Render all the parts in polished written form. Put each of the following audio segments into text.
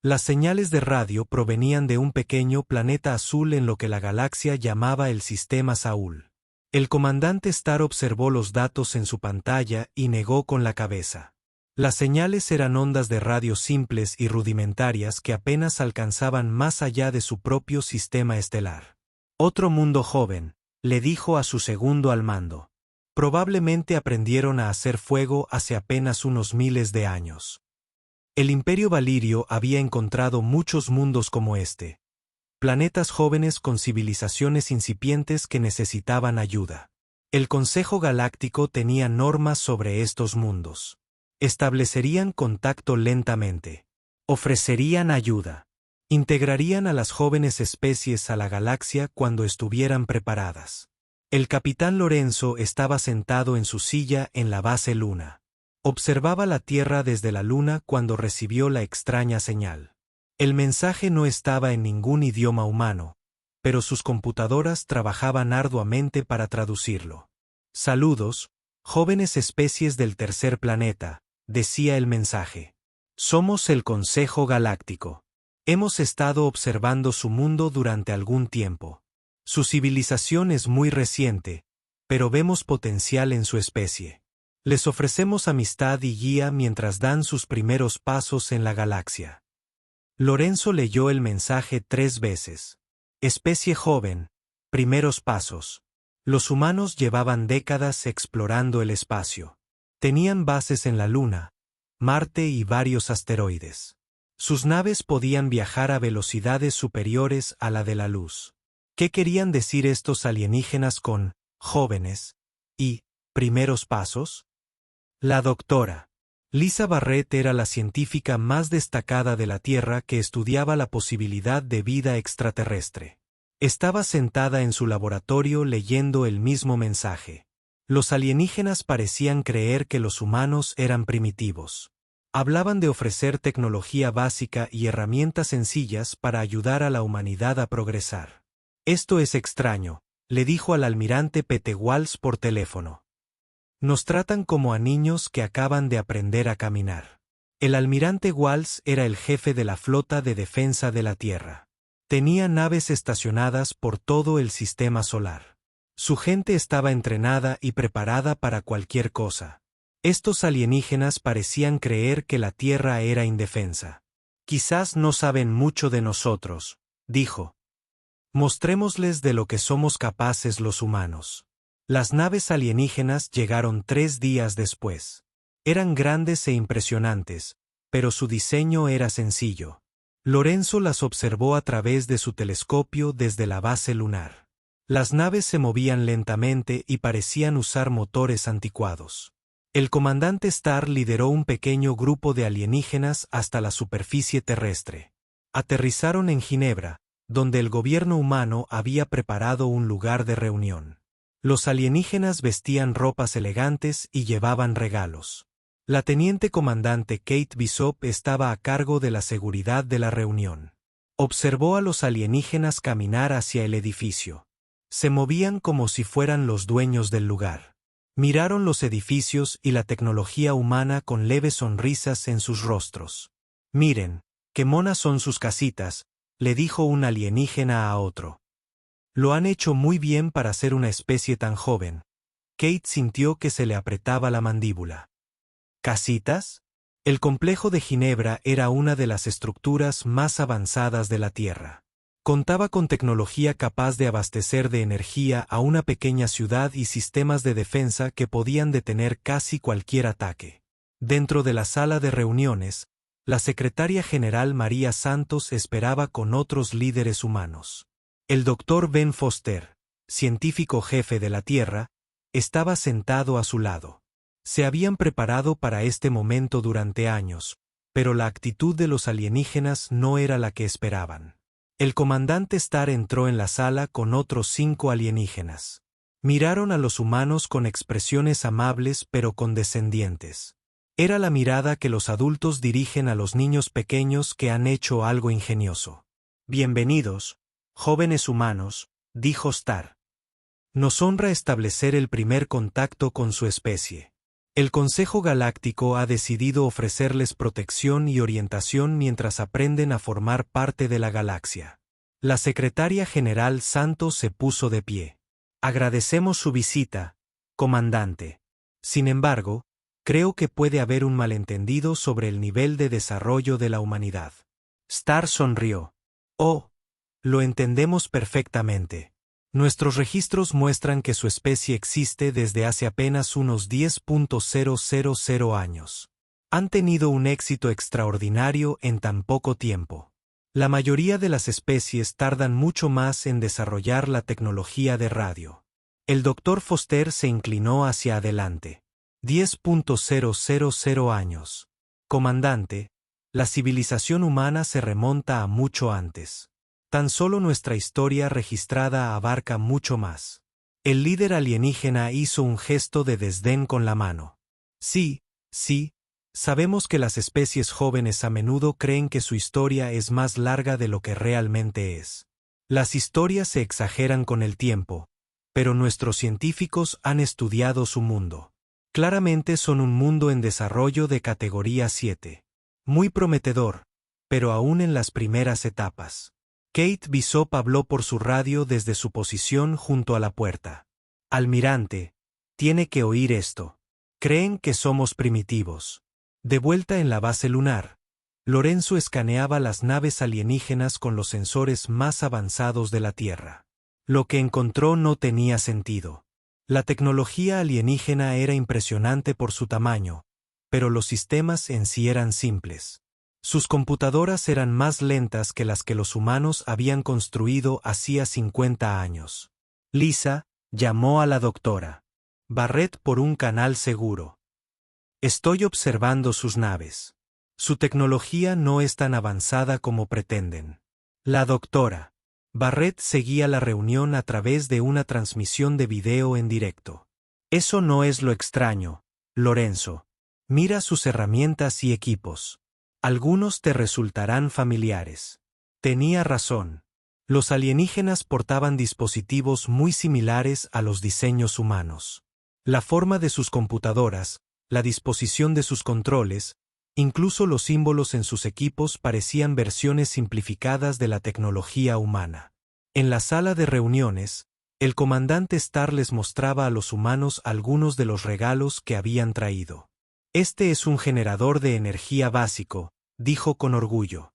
Las señales de radio provenían de un pequeño planeta azul en lo que la galaxia llamaba el Sistema Saúl. El comandante Starr observó los datos en su pantalla y negó con la cabeza. Las señales eran ondas de radio simples y rudimentarias que apenas alcanzaban más allá de su propio sistema estelar. Otro mundo joven, le dijo a su segundo al mando. Probablemente aprendieron a hacer fuego hace apenas unos miles de años. El Imperio Valirio había encontrado muchos mundos como este. Planetas jóvenes con civilizaciones incipientes que necesitaban ayuda. El Consejo Galáctico tenía normas sobre estos mundos. Establecerían contacto lentamente. Ofrecerían ayuda. Integrarían a las jóvenes especies a la galaxia cuando estuvieran preparadas. El capitán Lorenzo estaba sentado en su silla en la base Luna. Observaba la Tierra desde la Luna cuando recibió la extraña señal. El mensaje no estaba en ningún idioma humano, pero sus computadoras trabajaban arduamente para traducirlo. Saludos, jóvenes especies del tercer planeta, decía el mensaje. Somos el Consejo Galáctico. Hemos estado observando su mundo durante algún tiempo. Su civilización es muy reciente, pero vemos potencial en su especie. Les ofrecemos amistad y guía mientras dan sus primeros pasos en la galaxia. Lorenzo leyó el mensaje 3 veces. Especie joven, primeros pasos. Los humanos llevaban décadas explorando el espacio. Tenían bases en la Luna, Marte y varios asteroides. Sus naves podían viajar a velocidades superiores a la de la luz. ¿Qué querían decir estos alienígenas con jóvenes y primeros pasos? La doctora Lisa Barrett era la científica más destacada de la Tierra que estudiaba la posibilidad de vida extraterrestre. Estaba sentada en su laboratorio leyendo el mismo mensaje. Los alienígenas parecían creer que los humanos eran primitivos. Hablaban de ofrecer tecnología básica y herramientas sencillas para ayudar a la humanidad a progresar. Esto es extraño, le dijo al almirante Pete Walsh por teléfono. Nos tratan como a niños que acaban de aprender a caminar. El almirante Walsh era el jefe de la flota de defensa de la Tierra. Tenía naves estacionadas por todo el sistema solar. Su gente estaba entrenada y preparada para cualquier cosa. Estos alienígenas parecían creer que la Tierra era indefensa. Quizás no saben mucho de nosotros, dijo. Mostrémosles de lo que somos capaces los humanos. Las naves alienígenas llegaron 3 días después. Eran grandes e impresionantes, pero su diseño era sencillo. Lorenzo las observó a través de su telescopio desde la base lunar. Las naves se movían lentamente y parecían usar motores anticuados. El comandante Starr lideró un pequeño grupo de alienígenas hasta la superficie terrestre. Aterrizaron en Ginebra, donde el gobierno humano había preparado un lugar de reunión. Los alienígenas vestían ropas elegantes y llevaban regalos. La teniente comandante Kate Bishop estaba a cargo de la seguridad de la reunión. Observó a los alienígenas caminar hacia el edificio. Se movían como si fueran los dueños del lugar. Miraron los edificios y la tecnología humana con leves sonrisas en sus rostros. Miren, qué monas son sus casitas, le dijo un alienígena a otro. Lo han hecho muy bien para ser una especie tan joven. Kate sintió que se le apretaba la mandíbula. ¿Casitas? El complejo de Ginebra era una de las estructuras más avanzadas de la Tierra. Contaba con tecnología capaz de abastecer de energía a una pequeña ciudad y sistemas de defensa que podían detener casi cualquier ataque. Dentro de la sala de reuniones, la secretaria general María Santos esperaba con otros líderes humanos. El Dr. Ben Foster, científico jefe de la Tierra, estaba sentado a su lado. Se habían preparado para este momento durante años, pero la actitud de los alienígenas no era la que esperaban. El comandante Starr entró en la sala con otros 5 alienígenas. Miraron a los humanos con expresiones amables pero condescendientes. Era la mirada que los adultos dirigen a los niños pequeños que han hecho algo ingenioso. Bienvenidos, jóvenes humanos, dijo Starr. Nos honra establecer el primer contacto con su especie. El Consejo Galáctico ha decidido ofrecerles protección y orientación mientras aprenden a formar parte de la galaxia. La secretaria general Santos se puso de pie. Agradecemos su visita, comandante. Sin embargo, creo que puede haber un malentendido sobre el nivel de desarrollo de la humanidad. Star sonrió. Oh, lo entendemos perfectamente. Nuestros registros muestran que su especie existe desde hace apenas unos 10.000 años. Han tenido un éxito extraordinario en tan poco tiempo. La mayoría de las especies tardan mucho más en desarrollar la tecnología de radio. El Dr. Foster se inclinó hacia adelante. 10.000 años. Comandante, la civilización humana se remonta a mucho antes. Tan solo nuestra historia registrada abarca mucho más. El líder alienígena hizo un gesto de desdén con la mano. Sí, sabemos que las especies jóvenes a menudo creen que su historia es más larga de lo que realmente es. Las historias se exageran con el tiempo, pero nuestros científicos han estudiado su mundo. Claramente son un mundo en desarrollo de categoría 7. Muy prometedor, pero aún en las primeras etapas. Kate Bishop habló por su radio desde su posición junto a la puerta. Almirante, tiene que oír esto. Creen que somos primitivos. De vuelta en la base lunar, Lorenzo escaneaba las naves alienígenas con los sensores más avanzados de la Tierra. Lo que encontró no tenía sentido. La tecnología alienígena era impresionante por su tamaño, pero los sistemas en sí eran simples. Sus computadoras eran más lentas que las que los humanos habían construido hacía 50 años. Lisa llamó a la doctora Barrett por un canal seguro. Estoy observando sus naves. Su tecnología no es tan avanzada como pretenden. La doctora Barrett seguía la reunión a través de una transmisión de video en directo. Eso no es lo extraño, Lorenzo. Mira sus herramientas y equipos. Algunos te resultarán familiares. Tenía razón. Los alienígenas portaban dispositivos muy similares a los diseños humanos. La forma de sus computadoras, la disposición de sus controles, incluso los símbolos en sus equipos parecían versiones simplificadas de la tecnología humana. En la sala de reuniones, el comandante Starr les mostraba a los humanos algunos de los regalos que habían traído. Este es un generador de energía básico, dijo con orgullo.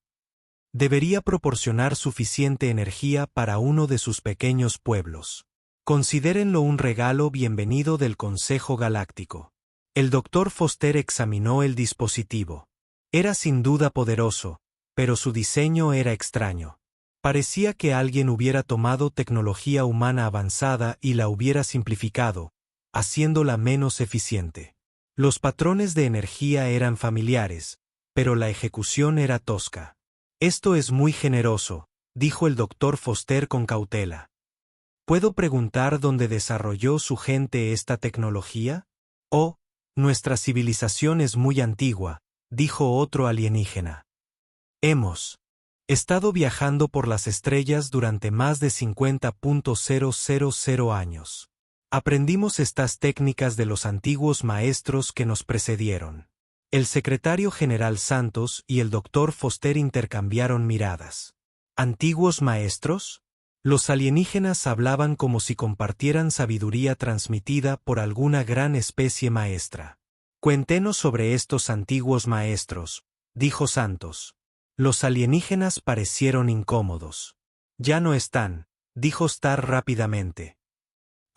Debería proporcionar suficiente energía para uno de sus pequeños pueblos. Considérenlo un regalo bienvenido del Consejo Galáctico. El Dr. Foster examinó el dispositivo. Era sin duda poderoso, pero su diseño era extraño. Parecía que alguien hubiera tomado tecnología humana avanzada y la hubiera simplificado, haciéndola menos eficiente. Los patrones de energía eran familiares, pero la ejecución era tosca. Esto es muy generoso, dijo el Dr. Foster con cautela. ¿Puedo preguntar dónde desarrolló su gente esta tecnología? Oh, nuestra civilización es muy antigua, dijo otro alienígena. Hemos estado viajando por las estrellas durante más de 50.000 años. Aprendimos estas técnicas de los antiguos maestros que nos precedieron. El secretario general Santos y el Dr. Foster intercambiaron miradas. ¿Antiguos maestros? Los alienígenas hablaban como si compartieran sabiduría transmitida por alguna gran especie maestra. Cuéntenos sobre estos antiguos maestros, dijo Santos. Los alienígenas parecieron incómodos. Ya no están, dijo Starr rápidamente.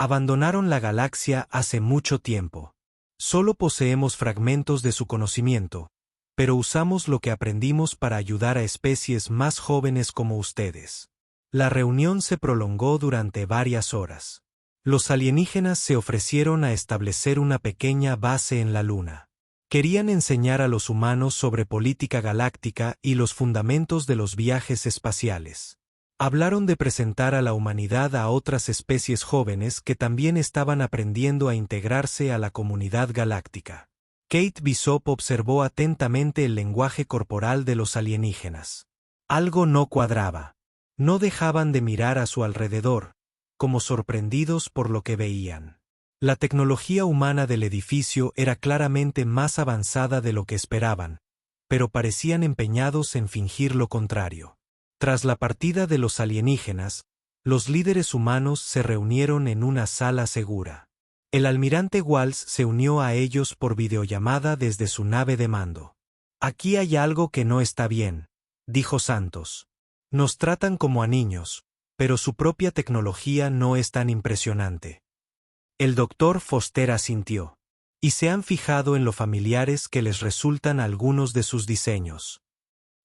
Abandonaron la galaxia hace mucho tiempo. Solo poseemos fragmentos de su conocimiento, pero usamos lo que aprendimos para ayudar a especies más jóvenes como ustedes. La reunión se prolongó durante varias horas. Los alienígenas se ofrecieron a establecer una pequeña base en la Luna. Querían enseñar a los humanos sobre política galáctica y los fundamentos de los viajes espaciales. Hablaron de presentar a la humanidad a otras especies jóvenes que también estaban aprendiendo a integrarse a la comunidad galáctica. Kate Bishop observó atentamente el lenguaje corporal de los alienígenas. Algo no cuadraba. No dejaban de mirar a su alrededor, como sorprendidos por lo que veían. La tecnología humana del edificio era claramente más avanzada de lo que esperaban, pero parecían empeñados en fingir lo contrario. Tras la partida de los alienígenas, los líderes humanos se reunieron en una sala segura. El almirante Walsh se unió a ellos por videollamada desde su nave de mando. «Aquí hay algo que no está bien», dijo Santos. «Nos tratan como a niños, pero su propia tecnología no es tan impresionante». El doctor Foster asintió. «Y se han fijado en lo familiares que les resultan algunos de sus diseños.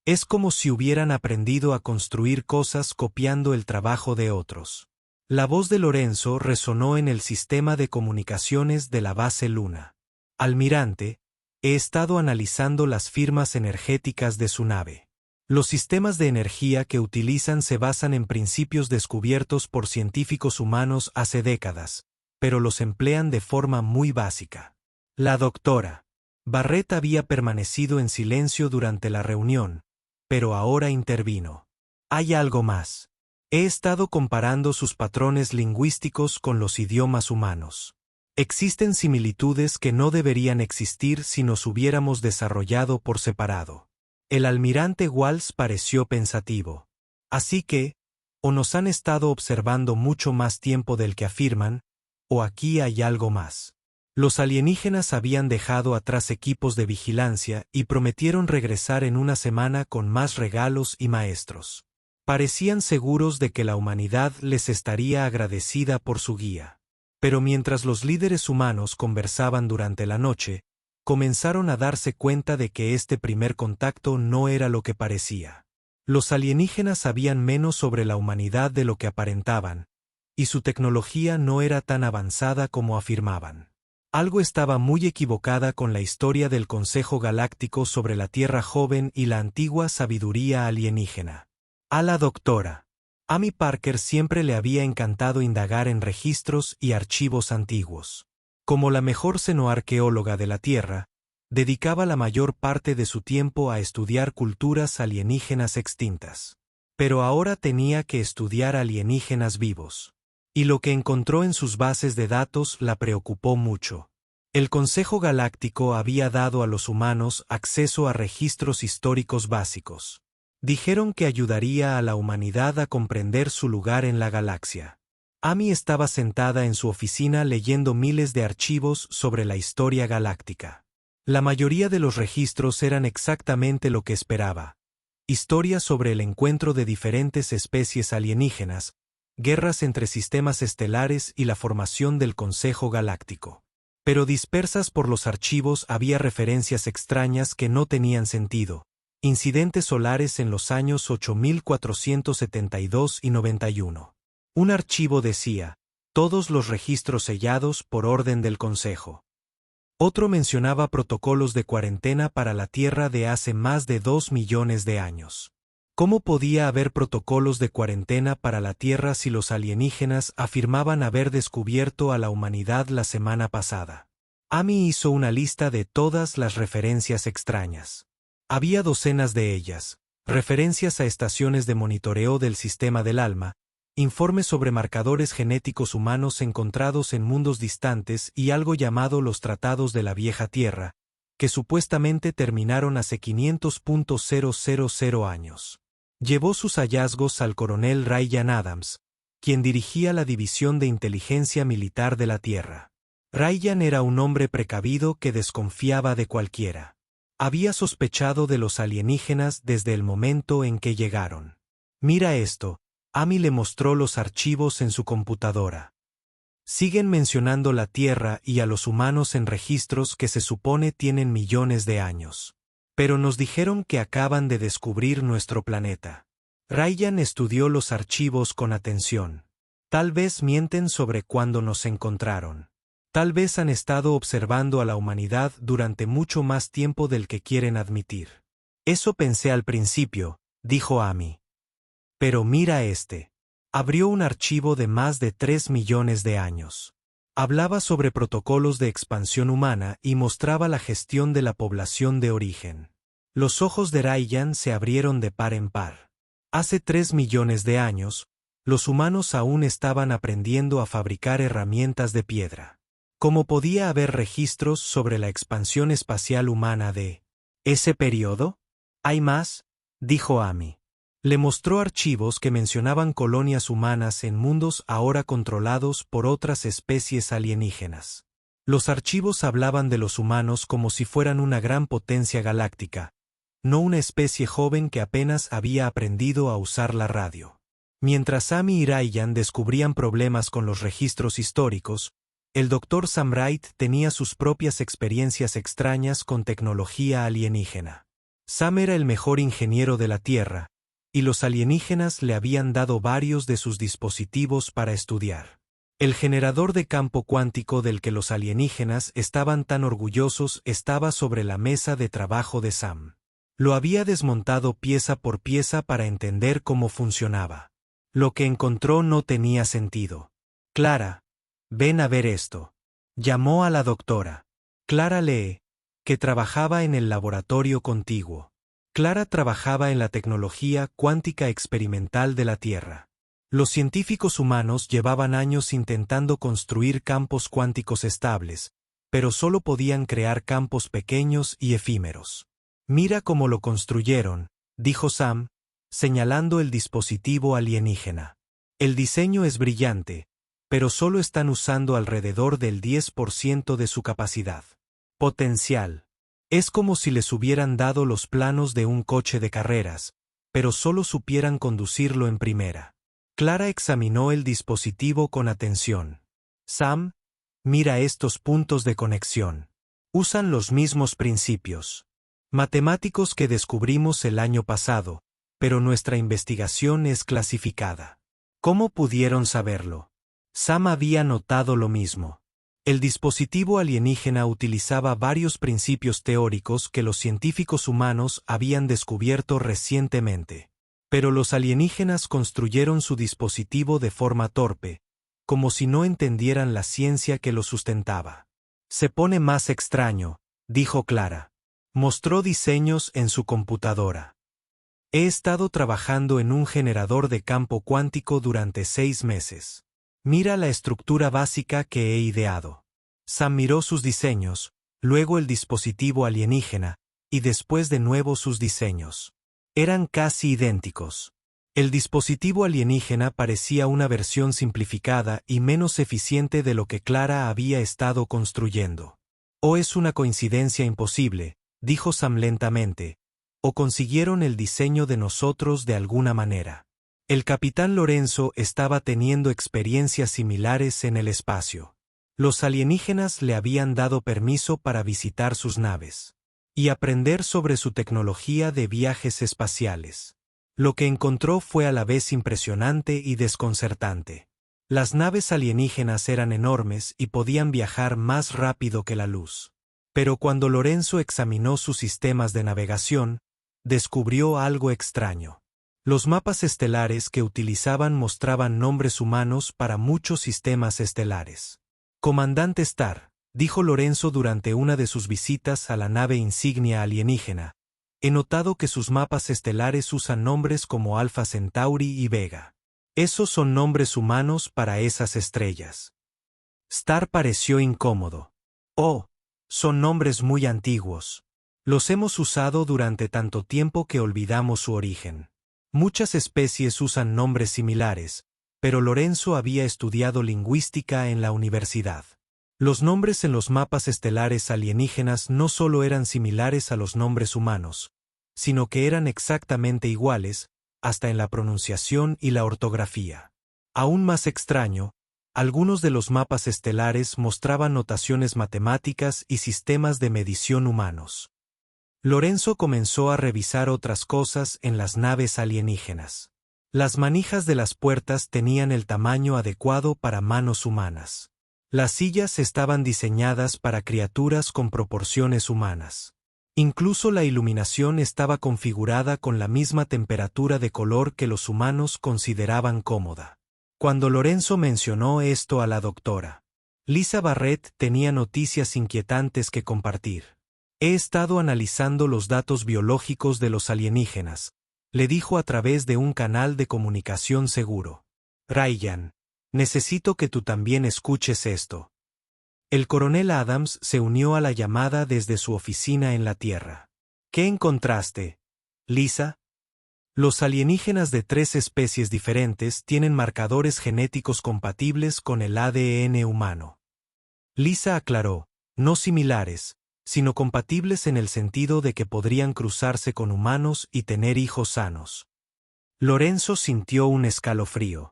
Es como si hubieran aprendido a construir cosas copiando el trabajo de otros». La voz de Lorenzo resonó en el sistema de comunicaciones de la base Luna. «Almirante, he estado analizando las firmas energéticas de su nave. Los sistemas de energía que utilizan se basan en principios descubiertos por científicos humanos hace décadas, pero los emplean de forma muy básica». La doctora Barrett había permanecido en silencio durante la reunión, pero ahora intervino. «Hay algo más. He estado comparando sus patrones lingüísticos con los idiomas humanos. Existen similitudes que no deberían existir si nos hubiéramos desarrollado por separado». El almirante Walsh pareció pensativo. «Así que, o nos han estado observando mucho más tiempo del que afirman, o aquí hay algo más». Los alienígenas habían dejado atrás equipos de vigilancia y prometieron regresar en una semana con más regalos y maestros. Parecían seguros de que la humanidad les estaría agradecida por su guía. Pero mientras los líderes humanos conversaban durante la noche, comenzaron a darse cuenta de que este primer contacto no era lo que parecía. Los alienígenas sabían menos sobre la humanidad de lo que aparentaban, y su tecnología no era tan avanzada como afirmaban. Algo estaba muy equivocada con la historia del Consejo Galáctico sobre la Tierra joven y la antigua sabiduría alienígena. A la doctora Amy Parker siempre le había encantado indagar en registros y archivos antiguos. Como la mejor xenoarqueóloga de la Tierra, dedicaba la mayor parte de su tiempo a estudiar culturas alienígenas extintas. Pero ahora tenía que estudiar alienígenas vivos. Y lo que encontró en sus bases de datos la preocupó mucho. El Consejo Galáctico había dado a los humanos acceso a registros históricos básicos. Dijeron que ayudaría a la humanidad a comprender su lugar en la galaxia. Amy estaba sentada en su oficina leyendo miles de archivos sobre la historia galáctica. La mayoría de los registros eran exactamente lo que esperaba. Historias sobre el encuentro de diferentes especies alienígenas, guerras entre sistemas estelares y la formación del Consejo Galáctico. Pero dispersas por los archivos había referencias extrañas que no tenían sentido. Incidentes solares en los años 8472 y 91. Un archivo decía, todos los registros sellados por orden del Consejo. Otro mencionaba protocolos de cuarentena para la Tierra de hace más de 2 millones de años. ¿Cómo podía haber protocolos de cuarentena para la Tierra si los alienígenas afirmaban haber descubierto a la humanidad la semana pasada? Amy hizo una lista de todas las referencias extrañas. Había docenas de ellas, referencias a estaciones de monitoreo del sistema del alma, informes sobre marcadores genéticos humanos encontrados en mundos distantes y algo llamado los Tratados de la Vieja Tierra, que supuestamente terminaron hace 500.000 años. Llevó sus hallazgos al coronel Ryan Adams, quien dirigía la División de Inteligencia Militar de la Tierra. Ryan era un hombre precavido que desconfiaba de cualquiera. Había sospechado de los alienígenas desde el momento en que llegaron. «Mira esto», Amy le mostró los archivos en su computadora. Siguen mencionando la Tierra y a los humanos en registros que se supone tienen millones de años. Pero nos dijeron que acaban de descubrir nuestro planeta. Ryan estudió los archivos con atención. Tal vez mienten sobre cuándo nos encontraron. Tal vez han estado observando a la humanidad durante mucho más tiempo del que quieren admitir. Eso pensé al principio, dijo Amy. Pero mira este. Abrió un archivo de más de 3 millones de años. Hablaba sobre protocolos de expansión humana y mostraba la gestión de la población de origen. Los ojos de Ryan se abrieron de par en par. Hace 3 millones de años, los humanos aún estaban aprendiendo a fabricar herramientas de piedra. ¿Cómo podía haber registros sobre la expansión espacial humana de ese periodo? ¿Hay más?, dijo Amy. Le mostró archivos que mencionaban colonias humanas en mundos ahora controlados por otras especies alienígenas. Los archivos hablaban de los humanos como si fueran una gran potencia galáctica, no una especie joven que apenas había aprendido a usar la radio. Mientras Amy y Ryan descubrían problemas con los registros históricos, el Dr. Sam Wright tenía sus propias experiencias extrañas con tecnología alienígena. Sam era el mejor ingeniero de la Tierra, y los alienígenas le habían dado varios de sus dispositivos para estudiar. El generador de campo cuántico del que los alienígenas estaban tan orgullosos estaba sobre la mesa de trabajo de Sam. Lo había desmontado pieza por pieza para entender cómo funcionaba. Lo que encontró no tenía sentido. Clara, ven a ver esto. Llamó a la doctora. Clara Lee, que trabajaba en el laboratorio contiguo. Clara trabajaba en la tecnología cuántica experimental de la Tierra. Los científicos humanos llevaban años intentando construir campos cuánticos estables, pero solo podían crear campos pequeños y efímeros. Mira cómo lo construyeron, dijo Sam, señalando el dispositivo alienígena. El diseño es brillante, pero solo están usando alrededor del 10% de su capacidad potencial. Es como si les hubieran dado los planos de un coche de carreras, pero solo supieran conducirlo en primera. Clara examinó el dispositivo con atención. Sam, mira estos puntos de conexión. Usan los mismos principios matemáticos que descubrimos el año pasado, pero nuestra investigación es clasificada. ¿Cómo pudieron saberlo? Sam había notado lo mismo. El dispositivo alienígena utilizaba varios principios teóricos que los científicos humanos habían descubierto recientemente. Pero los alienígenas construyeron su dispositivo de forma torpe, como si no entendieran la ciencia que lo sustentaba. Se pone más extraño, dijo Clara. Mostró diseños en su computadora. He estado trabajando en un generador de campo cuántico durante 6 meses. Mira la estructura básica que he ideado. Sam miró sus diseños, luego el dispositivo alienígena, y después de nuevo sus diseños. Eran casi idénticos. El dispositivo alienígena parecía una versión simplificada y menos eficiente de lo que Clara había estado construyendo. ¿O es una coincidencia imposible?, dijo Sam lentamente, o consiguieron el diseño de nosotros de alguna manera. El capitán Lorenzo estaba teniendo experiencias similares en el espacio. Los alienígenas le habían dado permiso para visitar sus naves y aprender sobre su tecnología de viajes espaciales. Lo que encontró fue a la vez impresionante y desconcertante. Las naves alienígenas eran enormes y podían viajar más rápido que la luz. Pero cuando Lorenzo examinó sus sistemas de navegación, descubrió algo extraño. Los mapas estelares que utilizaban mostraban nombres humanos para muchos sistemas estelares. Comandante Star, dijo Lorenzo durante una de sus visitas a la nave insignia alienígena, he notado que sus mapas estelares usan nombres como Alpha Centauri y Vega. Esos son nombres humanos para esas estrellas. Star pareció incómodo. Oh, son nombres muy antiguos. Los hemos usado durante tanto tiempo que olvidamos su origen. Muchas especies usan nombres similares, pero Lorenzo había estudiado lingüística en la universidad. Los nombres en los mapas estelares alienígenas no solo eran similares a los nombres humanos, sino que eran exactamente iguales, hasta en la pronunciación y la ortografía. Aún más extraño, algunos de los mapas estelares mostraban notaciones matemáticas y sistemas de medición humanos. Lorenzo comenzó a revisar otras cosas en las naves alienígenas. Las manijas de las puertas tenían el tamaño adecuado para manos humanas. Las sillas estaban diseñadas para criaturas con proporciones humanas. Incluso la iluminación estaba configurada con la misma temperatura de color que los humanos consideraban cómoda. Cuando Lorenzo mencionó esto a la doctora Lisa Barrett, tenía noticias inquietantes que compartir. He estado analizando los datos biológicos de los alienígenas, le dijo a través de un canal de comunicación seguro. Ryan, necesito que tú también escuches esto. El coronel Adams se unió a la llamada desde su oficina en la Tierra. ¿Qué encontraste, Lisa? Los alienígenas de 3 especies diferentes tienen marcadores genéticos compatibles con el ADN humano. Lisa aclaró, no similares, sino compatibles en el sentido de que podrían cruzarse con humanos y tener hijos sanos. Lorenzo sintió un escalofrío.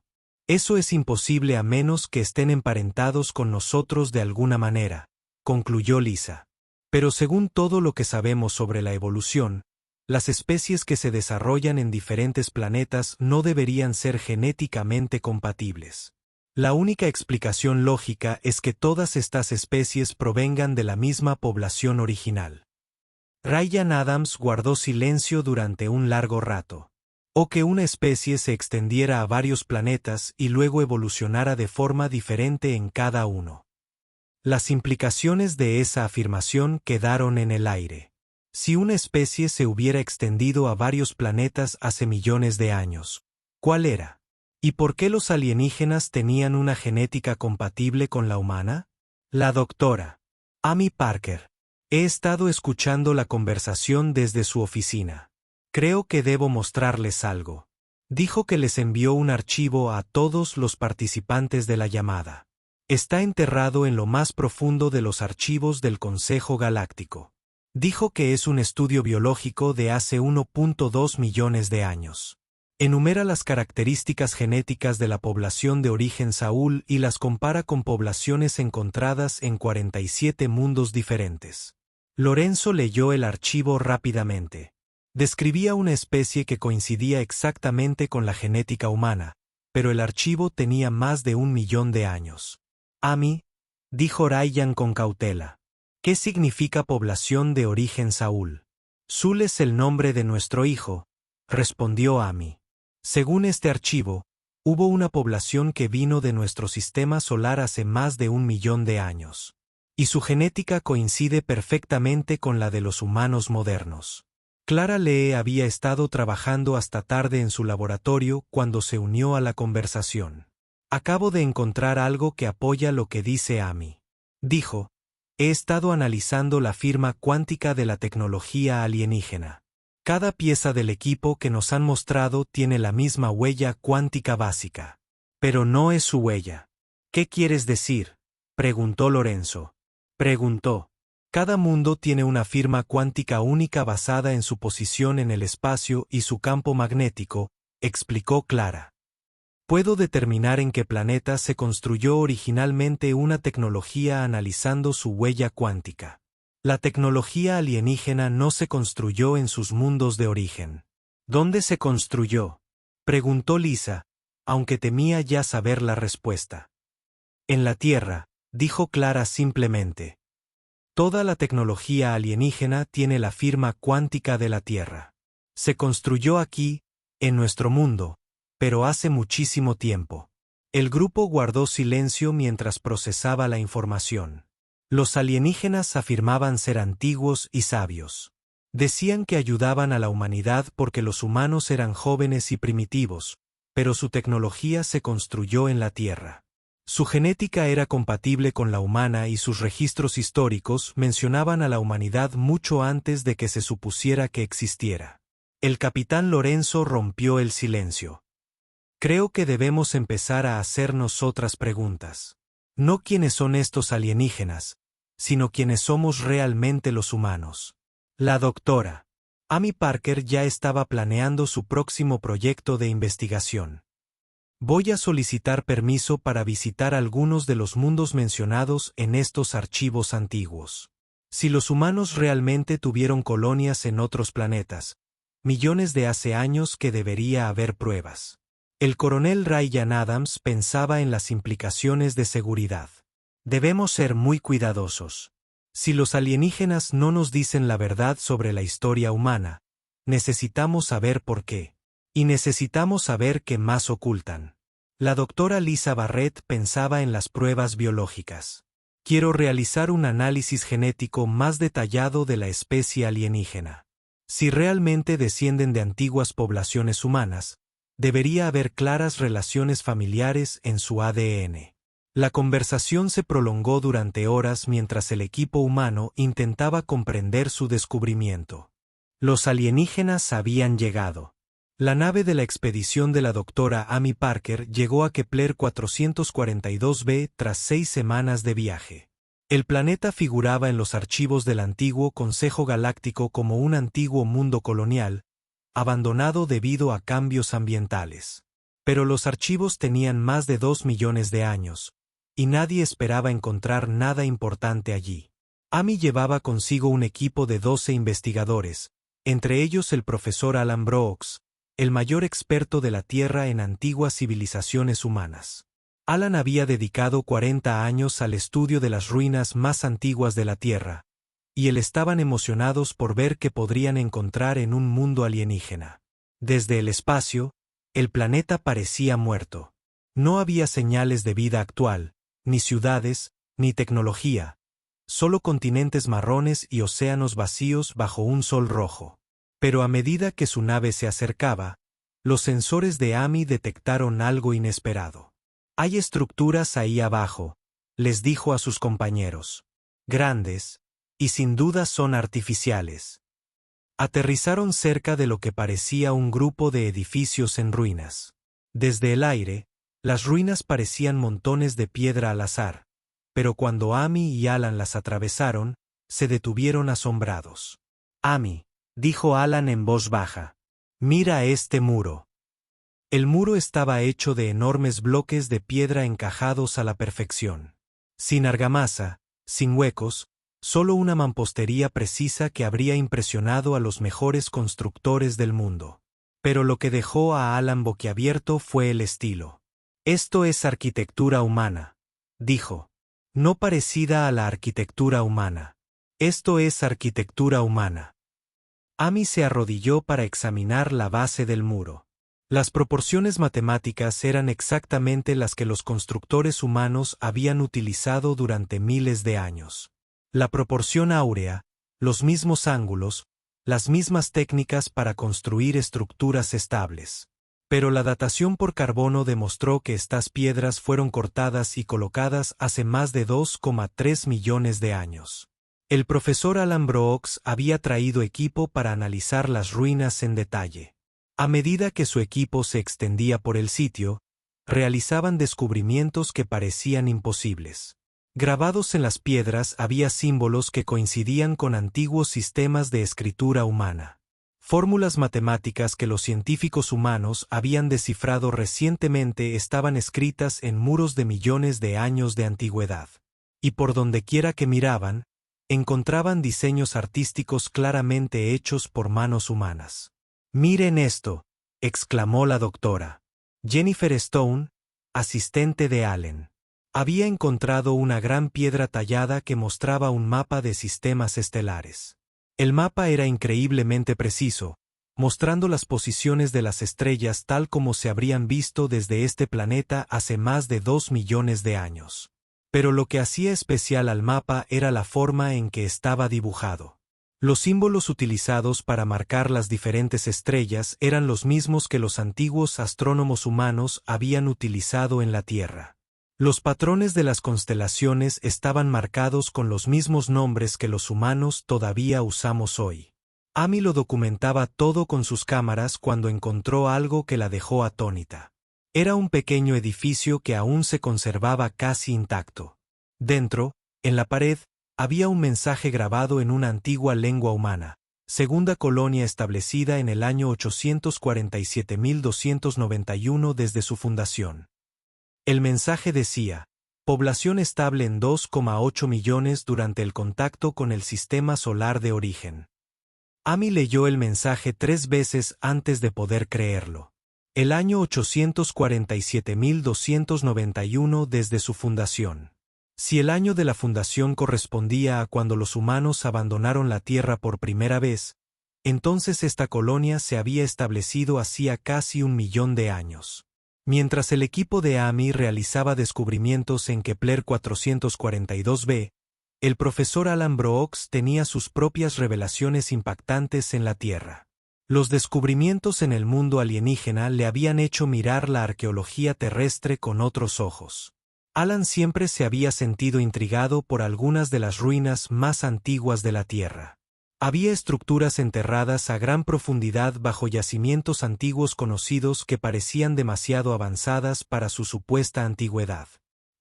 Eso es imposible a menos que estén emparentados con nosotros de alguna manera, concluyó Lisa. Pero según todo lo que sabemos sobre la evolución, las especies que se desarrollan en diferentes planetas no deberían ser genéticamente compatibles. La única explicación lógica es que todas estas especies provengan de la misma población original. Ryan Adams guardó silencio durante un largo rato. O que una especie se extendiera a varios planetas y luego evolucionara de forma diferente en cada uno. Las implicaciones de esa afirmación quedaron en el aire. Si una especie se hubiera extendido a varios planetas hace millones de años, ¿cuál era? ¿Y por qué los alienígenas tenían una genética compatible con la humana? La doctora Amy Parker. He estado escuchando la conversación desde su oficina. Creo que debo mostrarles algo. Dijo que les envió un archivo a todos los participantes de la llamada. Está enterrado en lo más profundo de los archivos del Consejo Galáctico. Dijo que es un estudio biológico de hace 1.2 millones de años. Enumera las características genéticas de la población de origen Saúl y las compara con poblaciones encontradas en 47 mundos diferentes. Lorenzo leyó el archivo rápidamente. Describía una especie que coincidía exactamente con la genética humana, pero el archivo tenía más de 1 millón de años. Amy, dijo Ryan con cautela. ¿Qué significa población de origen Saúl? Sul es el nombre de nuestro hijo, respondió Amy. Según este archivo, hubo una población que vino de nuestro sistema solar hace más de 1 millón de años. Y su genética coincide perfectamente con la de los humanos modernos. Clara Lee había estado trabajando hasta tarde en su laboratorio cuando se unió a la conversación. Acabo de encontrar algo que apoya lo que dice Amy. Dijo, he estado analizando la firma cuántica de la tecnología alienígena. Cada pieza del equipo que nos han mostrado tiene la misma huella cuántica básica. Pero no es su huella. ¿Qué quieres decir? Preguntó Lorenzo. Preguntó. Cada mundo tiene una firma cuántica única basada en su posición en el espacio y su campo magnético, explicó Clara. Puedo determinar en qué planeta se construyó originalmente una tecnología analizando su huella cuántica. La tecnología alienígena no se construyó en sus mundos de origen. ¿Dónde se construyó? Preguntó Lisa, aunque temía ya saber la respuesta. En la Tierra, dijo Clara simplemente. Toda la tecnología alienígena tiene la firma cuántica de la Tierra. Se construyó aquí, en nuestro mundo, pero hace muchísimo tiempo. El grupo guardó silencio mientras procesaba la información. Los alienígenas afirmaban ser antiguos y sabios. Decían que ayudaban a la humanidad porque los humanos eran jóvenes y primitivos, pero su tecnología se construyó en la Tierra. Su genética era compatible con la humana y sus registros históricos mencionaban a la humanidad mucho antes de que se supusiera que existiera. El capitán Lorenzo rompió el silencio. Creo que debemos empezar a hacernos otras preguntas. No quiénes son estos alienígenas, sino quiénes somos realmente los humanos. La doctora Amy Parker ya estaba planeando su próximo proyecto de investigación. Voy a solicitar permiso para visitar algunos de los mundos mencionados en estos archivos antiguos. Si los humanos realmente tuvieron colonias en otros planetas, millones de hace años que debería haber pruebas. El coronel Ryan Adams pensaba en las implicaciones de seguridad. Debemos ser muy cuidadosos. Si los alienígenas no nos dicen la verdad sobre la historia humana, necesitamos saber por qué. Y necesitamos saber qué más ocultan. La doctora Lisa Barrett pensaba en las pruebas biológicas. Quiero realizar un análisis genético más detallado de la especie alienígena. Si realmente descienden de antiguas poblaciones humanas, debería haber claras relaciones familiares en su ADN. La conversación se prolongó durante horas mientras el equipo humano intentaba comprender su descubrimiento. Los alienígenas habían llegado. La nave de la expedición de la doctora Amy Parker llegó a Kepler 442b tras 6 semanas de viaje. El planeta figuraba en los archivos del antiguo Consejo Galáctico como un antiguo mundo colonial, abandonado debido a cambios ambientales. Pero los archivos tenían más de 2 millones de años, y nadie esperaba encontrar nada importante allí. Amy llevaba consigo un equipo de 12 investigadores, entre ellos el profesor Alan Brooks, el mayor experto de la Tierra en antiguas civilizaciones humanas. Alan había dedicado 40 años al estudio de las ruinas más antiguas de la Tierra, y él estaban emocionados por ver qué podrían encontrar en un mundo alienígena. Desde el espacio, el planeta parecía muerto. No había señales de vida actual, ni ciudades, ni tecnología, solo continentes marrones y océanos vacíos bajo un sol rojo. Pero a medida que su nave se acercaba, los sensores de Amy detectaron algo inesperado. «Hay estructuras ahí abajo», les dijo a sus compañeros. «Grandes, y sin duda son artificiales». Aterrizaron cerca de lo que parecía un grupo de edificios en ruinas. Desde el aire, las ruinas parecían montones de piedra al azar, pero cuando Amy y Alan las atravesaron, se detuvieron asombrados. «Amy», dijo Alan en voz baja, «mira este muro». El muro estaba hecho de enormes bloques de piedra encajados a la perfección. Sin argamasa, sin huecos, solo una mampostería precisa que habría impresionado a los mejores constructores del mundo. Pero lo que dejó a Alan boquiabierto fue el estilo. «Esto es arquitectura humana», dijo. «No parecida a la arquitectura humana. Esto es arquitectura humana». Amy se arrodilló para examinar la base del muro. Las proporciones matemáticas eran exactamente las que los constructores humanos habían utilizado durante miles de años. La proporción áurea, los mismos ángulos, las mismas técnicas para construir estructuras estables. Pero la datación por carbono demostró que estas piedras fueron cortadas y colocadas hace más de 2,3 millones de años. El profesor Alan Brooks había traído equipo para analizar las ruinas en detalle. A medida que su equipo se extendía por el sitio, realizaban descubrimientos que parecían imposibles. Grabados en las piedras había símbolos que coincidían con antiguos sistemas de escritura humana. Fórmulas matemáticas que los científicos humanos habían descifrado recientemente estaban escritas en muros de millones de años de antigüedad. Y por dondequiera que miraban, encontraban diseños artísticos claramente hechos por manos humanas. «Miren esto», exclamó la doctora. Jennifer Stone, asistente de Allen, había encontrado una gran piedra tallada que mostraba un mapa de sistemas estelares. El mapa era increíblemente preciso, mostrando las posiciones de las estrellas tal como se habrían visto desde este planeta hace más de 2 millones de años. Pero lo que hacía especial al mapa era la forma en que estaba dibujado. Los símbolos utilizados para marcar las diferentes estrellas eran los mismos que los antiguos astrónomos humanos habían utilizado en la Tierra. Los patrones de las constelaciones estaban marcados con los mismos nombres que los humanos todavía usamos hoy. Amy lo documentaba todo con sus cámaras cuando encontró algo que la dejó atónita. Era un pequeño edificio que aún se conservaba casi intacto. Dentro, en la pared, había un mensaje grabado en una antigua lengua humana, segunda colonia establecida en el año 847.291 desde su fundación. El mensaje decía: población estable en 2,8 millones durante el contacto con el sistema solar de origen. Amy leyó el mensaje 3 veces antes de poder creerlo. El año 847.291 desde su fundación. Si el año de la fundación correspondía a cuando los humanos abandonaron la Tierra por primera vez, entonces esta colonia se había establecido hacía casi 1 millón de años. Mientras el equipo de Amy realizaba descubrimientos en Kepler 442b, el profesor Alan Brooks tenía sus propias revelaciones impactantes en la Tierra. Los descubrimientos en el mundo alienígena le habían hecho mirar la arqueología terrestre con otros ojos. Alan siempre se había sentido intrigado por algunas de las ruinas más antiguas de la Tierra. Había estructuras enterradas a gran profundidad bajo yacimientos antiguos conocidos que parecían demasiado avanzadas para su supuesta antigüedad.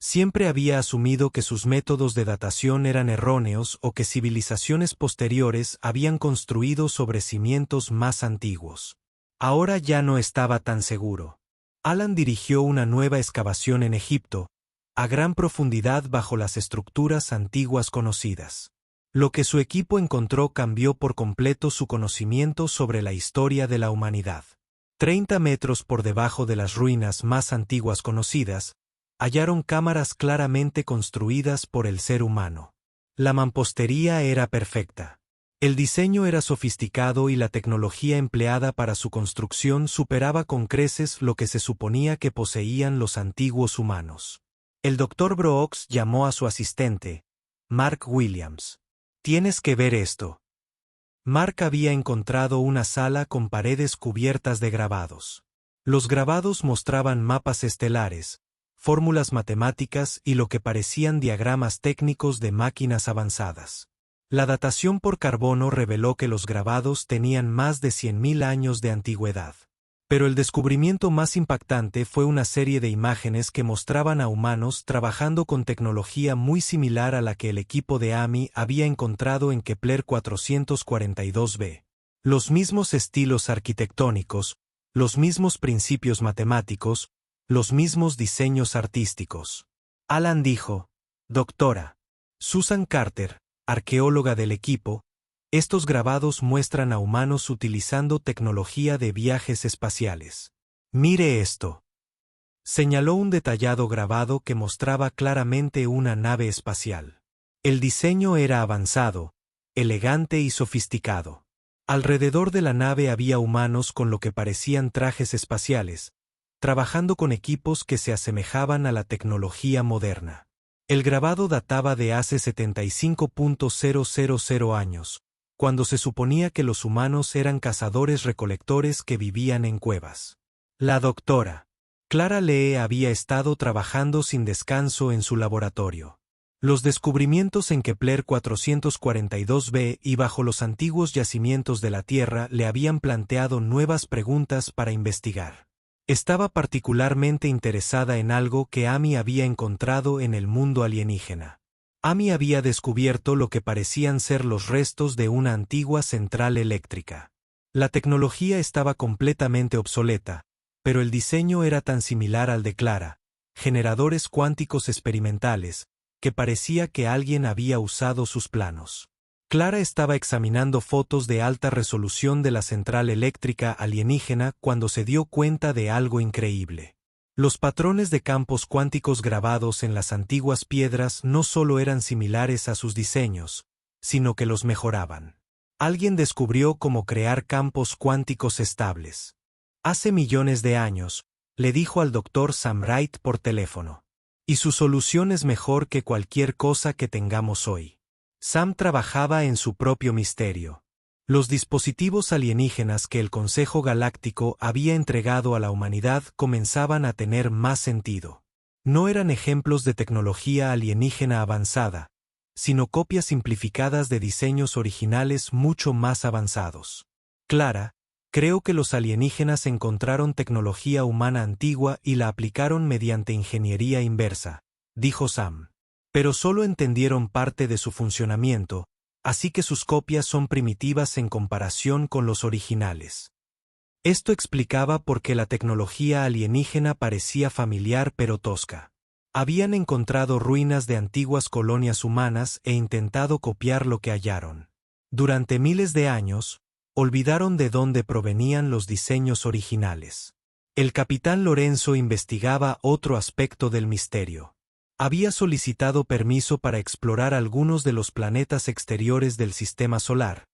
Siempre había asumido que sus métodos de datación eran erróneos o que civilizaciones posteriores habían construido sobre cimientos más antiguos. Ahora ya no estaba tan seguro. Alan dirigió una nueva excavación en Egipto, a gran profundidad bajo las estructuras antiguas conocidas. Lo que su equipo encontró cambió por completo su conocimiento sobre la historia de la humanidad. 30 metros por debajo de las ruinas más antiguas conocidas, hallaron cámaras claramente construidas por el ser humano. La mampostería era perfecta. El diseño era sofisticado y la tecnología empleada para su construcción superaba con creces lo que se suponía que poseían los antiguos humanos. El Dr. Brooks llamó a su asistente, Mark Williams. «Tienes que ver esto». Mark había encontrado una sala con paredes cubiertas de grabados. Los grabados mostraban mapas estelares, fórmulas matemáticas y lo que parecían diagramas técnicos de máquinas avanzadas. La datación por carbono reveló que los grabados tenían más de 100.000 años de antigüedad. Pero el descubrimiento más impactante fue una serie de imágenes que mostraban a humanos trabajando con tecnología muy similar a la que el equipo de AMI había encontrado en Kepler 442b. Los mismos estilos arquitectónicos, los mismos principios matemáticos, los mismos diseños artísticos. Alan dijo: «Doctora Susan Carter, arqueóloga del equipo, estos grabados muestran a humanos utilizando tecnología de viajes espaciales. Mire esto». Señaló un detallado grabado que mostraba claramente una nave espacial. El diseño era avanzado, elegante y sofisticado. Alrededor de la nave había humanos con lo que parecían trajes espaciales, trabajando con equipos que se asemejaban a la tecnología moderna. El grabado databa de hace 75.000 años, cuando se suponía que los humanos eran cazadores-recolectores que vivían en cuevas. La doctora Clara Lee había estado trabajando sin descanso en su laboratorio. Los descubrimientos en Kepler 442b y bajo los antiguos yacimientos de la Tierra le habían planteado nuevas preguntas para investigar. Estaba particularmente interesada en algo que Amy había encontrado en el mundo alienígena. Amy había descubierto lo que parecían ser los restos de una antigua central eléctrica. La tecnología estaba completamente obsoleta, pero el diseño era tan similar al de Clara, generadores cuánticos experimentales, que parecía que alguien había usado sus planos. Clara estaba examinando fotos de alta resolución de la central eléctrica alienígena cuando se dio cuenta de algo increíble. Los patrones de campos cuánticos grabados en las antiguas piedras no solo eran similares a sus diseños, sino que los mejoraban. Alguien descubrió cómo crear campos cuánticos estables. Hace millones de años, le dijo al Dr. Sam Wright por teléfono. Y su solución es mejor que cualquier cosa que tengamos hoy. Sam trabajaba en su propio misterio. Los dispositivos alienígenas que el Consejo Galáctico había entregado a la humanidad comenzaban a tener más sentido. No eran ejemplos de tecnología alienígena avanzada, sino copias simplificadas de diseños originales mucho más avanzados. Clara, creo que los alienígenas encontraron tecnología humana antigua y la aplicaron mediante ingeniería inversa, dijo Sam. Pero solo entendieron parte de su funcionamiento, así que sus copias son primitivas en comparación con los originales. Esto explicaba por qué la tecnología alienígena parecía familiar pero tosca. Habían encontrado ruinas de antiguas colonias humanas e intentado copiar lo que hallaron. Durante miles de años, olvidaron de dónde provenían los diseños originales. El capitán Lorenzo investigaba otro aspecto del misterio. Había solicitado permiso para explorar algunos de los planetas exteriores del sistema solar,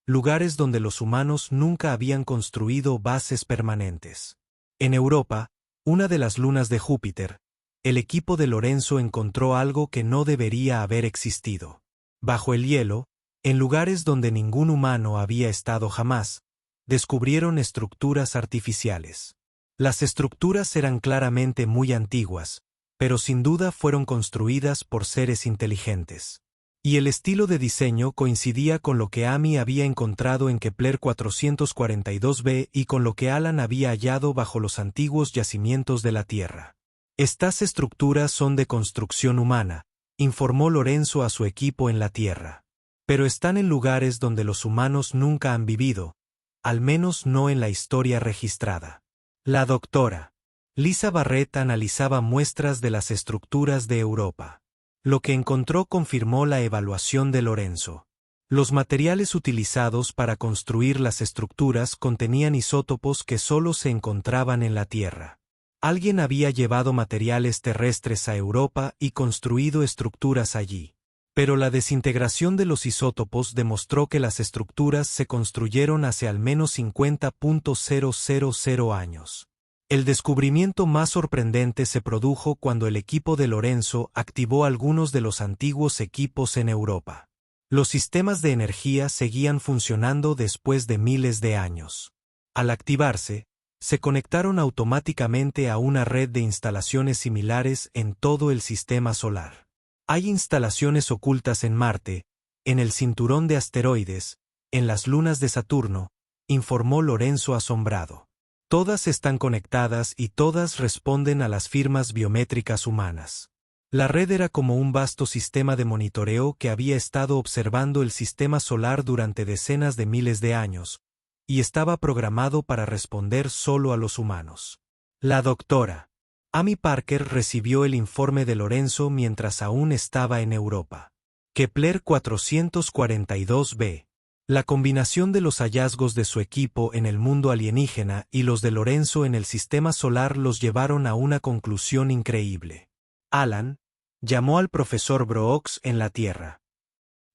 lugares donde los humanos nunca habían construido bases permanentes. En Europa, una de las lunas de Júpiter, el equipo de Lorenzo encontró algo que no debería haber existido. Bajo el hielo, en lugares donde ningún humano había estado jamás, descubrieron estructuras artificiales. Las estructuras eran claramente muy antiguas, pero sin duda fueron construidas por seres inteligentes. Y el estilo de diseño coincidía con lo que Amy había encontrado en Kepler 442b y con lo que Alan había hallado bajo los antiguos yacimientos de la Tierra. Estas estructuras son de construcción humana, informó Lorenzo a su equipo en la Tierra. Pero están en lugares donde los humanos nunca han vivido, al menos no en la historia registrada. La doctora Lisa Barrett analizaba muestras de las estructuras de Europa. Lo que encontró confirmó la evaluación de Lorenzo. Los materiales utilizados para construir las estructuras contenían isótopos que solo se encontraban en la Tierra. Alguien había llevado materiales terrestres a Europa y construido estructuras allí. Pero la desintegración de los isótopos demostró que las estructuras se construyeron hace al menos 50.000 años. El descubrimiento más sorprendente se produjo cuando el equipo de Lorenzo activó algunos de los antiguos equipos en Europa. Los sistemas de energía seguían funcionando después de miles de años. Al activarse, se conectaron automáticamente a una red de instalaciones similares en todo el sistema solar. Hay instalaciones ocultas en Marte, en el cinturón de asteroides, en las lunas de Saturno, informó Lorenzo asombrado. Todas están conectadas y todas responden a las firmas biométricas humanas. La red era como un vasto sistema de monitoreo que había estado observando el sistema solar durante decenas de miles de años, y estaba programado para responder solo a los humanos. La doctora Amy Parker recibió el informe de Lorenzo mientras aún estaba en Europa. Kepler 442b. La combinación de los hallazgos de su equipo en el mundo alienígena y los de Lorenzo en el sistema solar los llevaron a una conclusión increíble. Alan llamó al profesor Brooks en la Tierra.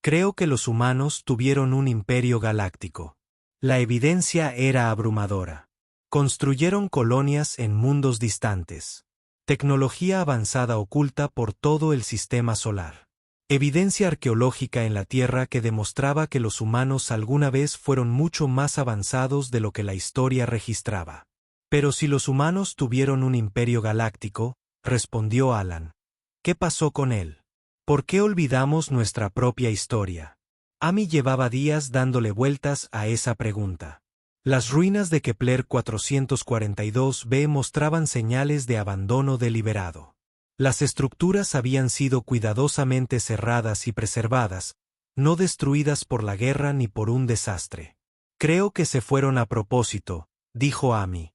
Creo que los humanos tuvieron un imperio galáctico. La evidencia era abrumadora. Construyeron colonias en mundos distantes. Tecnología avanzada oculta por todo el sistema solar. Evidencia arqueológica en la Tierra que demostraba que los humanos alguna vez fueron mucho más avanzados de lo que la historia registraba. Pero si los humanos tuvieron un imperio galáctico, respondió Alan, ¿qué pasó con él? ¿Por qué olvidamos nuestra propia historia? Amy llevaba días dándole vueltas a esa pregunta. Las ruinas de Kepler 442b mostraban señales de abandono deliberado. Las estructuras habían sido cuidadosamente cerradas y preservadas, no destruidas por la guerra ni por un desastre. Creo que se fueron a propósito, dijo Amy.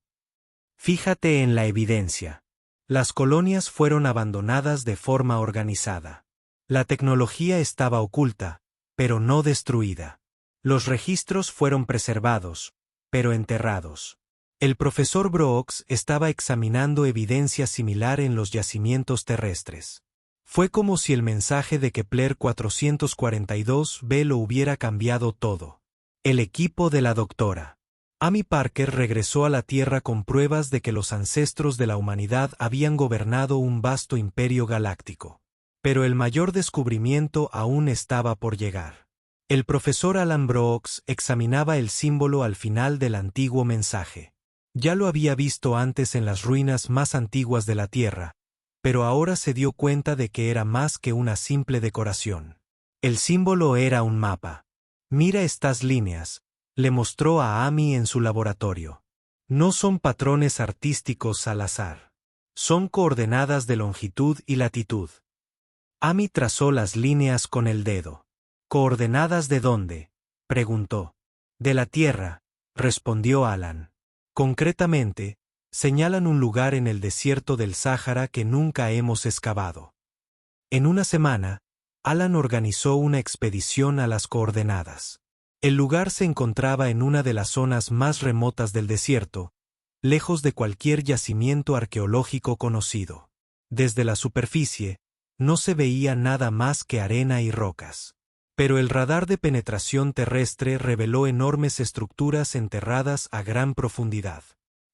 Fíjate en la evidencia. Las colonias fueron abandonadas de forma organizada. La tecnología estaba oculta, pero no destruida. Los registros fueron preservados, pero enterrados. El profesor Brooks estaba examinando evidencia similar en los yacimientos terrestres. Fue como si el mensaje de Kepler 442b lo hubiera cambiado todo. El equipo de la doctora Amy Parker regresó a la Tierra con pruebas de que los ancestros de la humanidad habían gobernado un vasto imperio galáctico. Pero el mayor descubrimiento aún estaba por llegar. El profesor Alan Brooks examinaba el símbolo al final del antiguo mensaje. Ya lo había visto antes en las ruinas más antiguas de la Tierra, pero ahora se dio cuenta de que era más que una simple decoración. El símbolo era un mapa. Mira estas líneas, le mostró a Amy en su laboratorio. No son patrones artísticos al azar. Son coordenadas de longitud y latitud. Amy trazó las líneas con el dedo. ¿Coordenadas de dónde?, preguntó. De la Tierra, respondió Alan. Concretamente, señalan un lugar en el desierto del Sáhara que nunca hemos excavado. En una semana, Alan organizó una expedición a las coordenadas. El lugar se encontraba en una de las zonas más remotas del desierto, lejos de cualquier yacimiento arqueológico conocido. Desde la superficie, no se veía nada más que arena y rocas. Pero el radar de penetración terrestre reveló enormes estructuras enterradas a gran profundidad.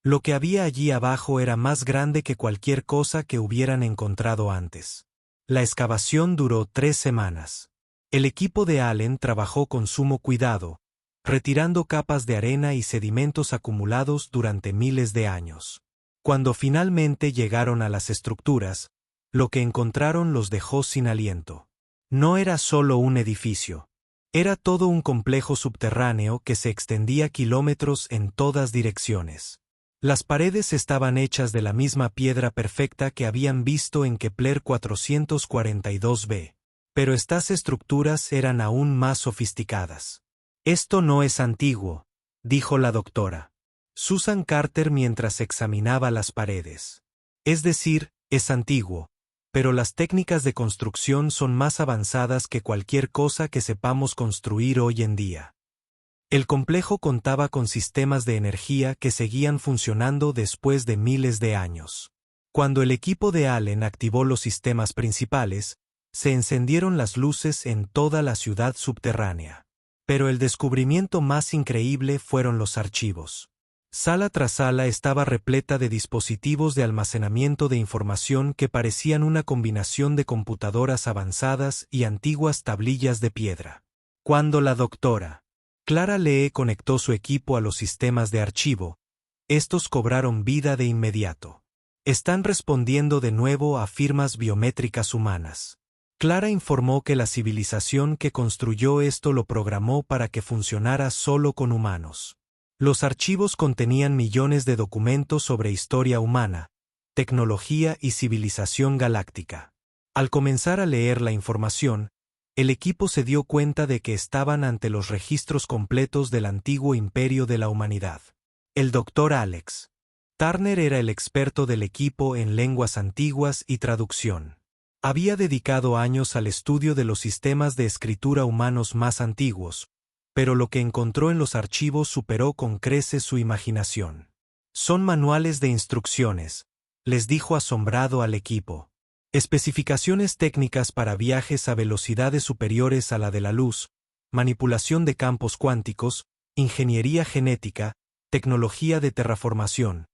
Lo que había allí abajo era más grande que cualquier cosa que hubieran encontrado antes. La excavación duró 3 semanas. El equipo de Allen trabajó con sumo cuidado, retirando capas de arena y sedimentos acumulados durante miles de años. Cuando finalmente llegaron a las estructuras, Lo que encontraron los dejó sin aliento. No era solo un edificio. Era todo un complejo subterráneo que se extendía kilómetros en todas direcciones. Las paredes estaban hechas de la misma piedra perfecta que habían visto en Kepler 442b. Pero estas estructuras eran aún más sofisticadas. «Esto no es antiguo», dijo la doctora Susan Carter mientras examinaba las paredes. «Es decir, es antiguo, pero las técnicas de construcción son más avanzadas que cualquier cosa que sepamos construir hoy en día». El complejo contaba con sistemas de energía que seguían funcionando después de miles de años. Cuando el equipo de Allen activó los sistemas principales, se encendieron las luces en toda la ciudad subterránea. Pero el descubrimiento más increíble fueron los archivos. Sala tras sala estaba repleta de dispositivos de almacenamiento de información que parecían una combinación de computadoras avanzadas y antiguas tablillas de piedra. Cuando la doctora Clara Lee conectó su equipo a los sistemas de archivo, estos cobraron vida de inmediato. Están respondiendo de nuevo a firmas biométricas humanas. Clara informó que la civilización que construyó esto lo programó para que funcionara solo con humanos. Los archivos contenían millones de documentos sobre historia humana, tecnología y civilización galáctica. Al comenzar a leer la información, el equipo se dio cuenta de que estaban ante los registros completos del antiguo imperio de la humanidad. El Dr. Alex Turner era el experto del equipo en lenguas antiguas y traducción. Había dedicado años al estudio de los sistemas de escritura humanos más antiguos, pero lo que encontró en los archivos superó con creces su imaginación. «Son manuales de instrucciones», les dijo asombrado al equipo. «Especificaciones técnicas para viajes a velocidades superiores a la de la luz, manipulación de campos cuánticos, ingeniería genética, tecnología de terraformación,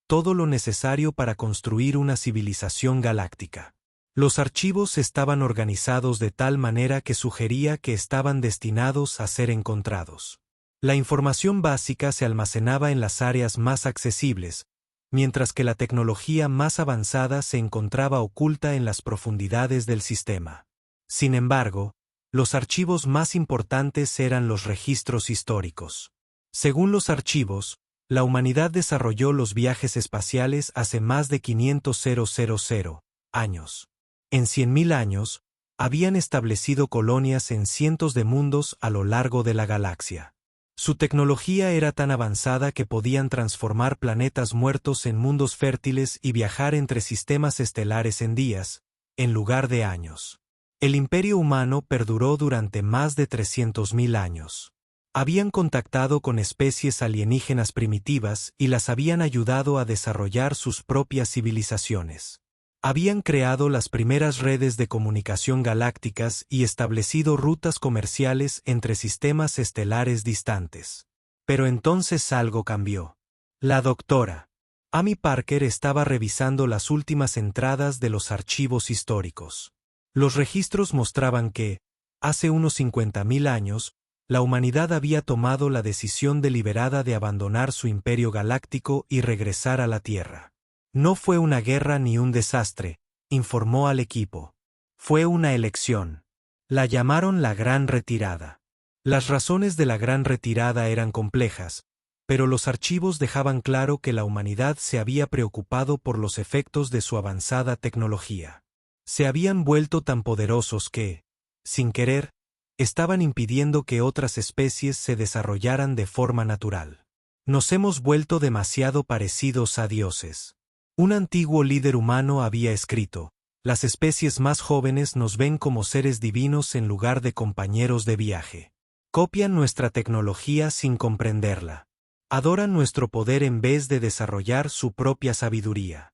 todo lo necesario para construir una civilización galáctica». Los archivos estaban organizados de tal manera que sugería que estaban destinados a ser encontrados. La información básica se almacenaba en las áreas más accesibles, mientras que la tecnología más avanzada se encontraba oculta en las profundidades del sistema. Sin embargo, los archivos más importantes eran los registros históricos. Según los archivos, la humanidad desarrolló los viajes espaciales hace más de 500.000 años. En 100.000 años, habían establecido colonias en cientos de mundos a lo largo de la galaxia. Su tecnología era tan avanzada que podían transformar planetas muertos en mundos fértiles y viajar entre sistemas estelares en días, en lugar de años. El imperio humano perduró durante más de 300.000 años. Habían contactado con especies alienígenas primitivas y las habían ayudado a desarrollar sus propias civilizaciones. Habían creado las primeras redes de comunicación galácticas y establecido rutas comerciales entre sistemas estelares distantes. Pero entonces algo cambió. La doctora Amy Parker estaba revisando las últimas entradas de los archivos históricos. Los registros mostraban que, hace unos 50.000 años, la humanidad había tomado la decisión deliberada de abandonar su imperio galáctico y regresar a la Tierra. «No fue una guerra ni un desastre», informó al equipo. «Fue una elección. La llamaron la Gran Retirada». Las razones de la Gran Retirada eran complejas, pero los archivos dejaban claro que la humanidad se había preocupado por los efectos de su avanzada tecnología. Se habían vuelto tan poderosos que, sin querer, estaban impidiendo que otras especies se desarrollaran de forma natural. «Nos hemos vuelto demasiado parecidos a dioses». Un antiguo líder humano había escrito: «Las especies más jóvenes nos ven como seres divinos en lugar de compañeros de viaje. Copian nuestra tecnología sin comprenderla. Adoran nuestro poder en vez de desarrollar su propia sabiduría».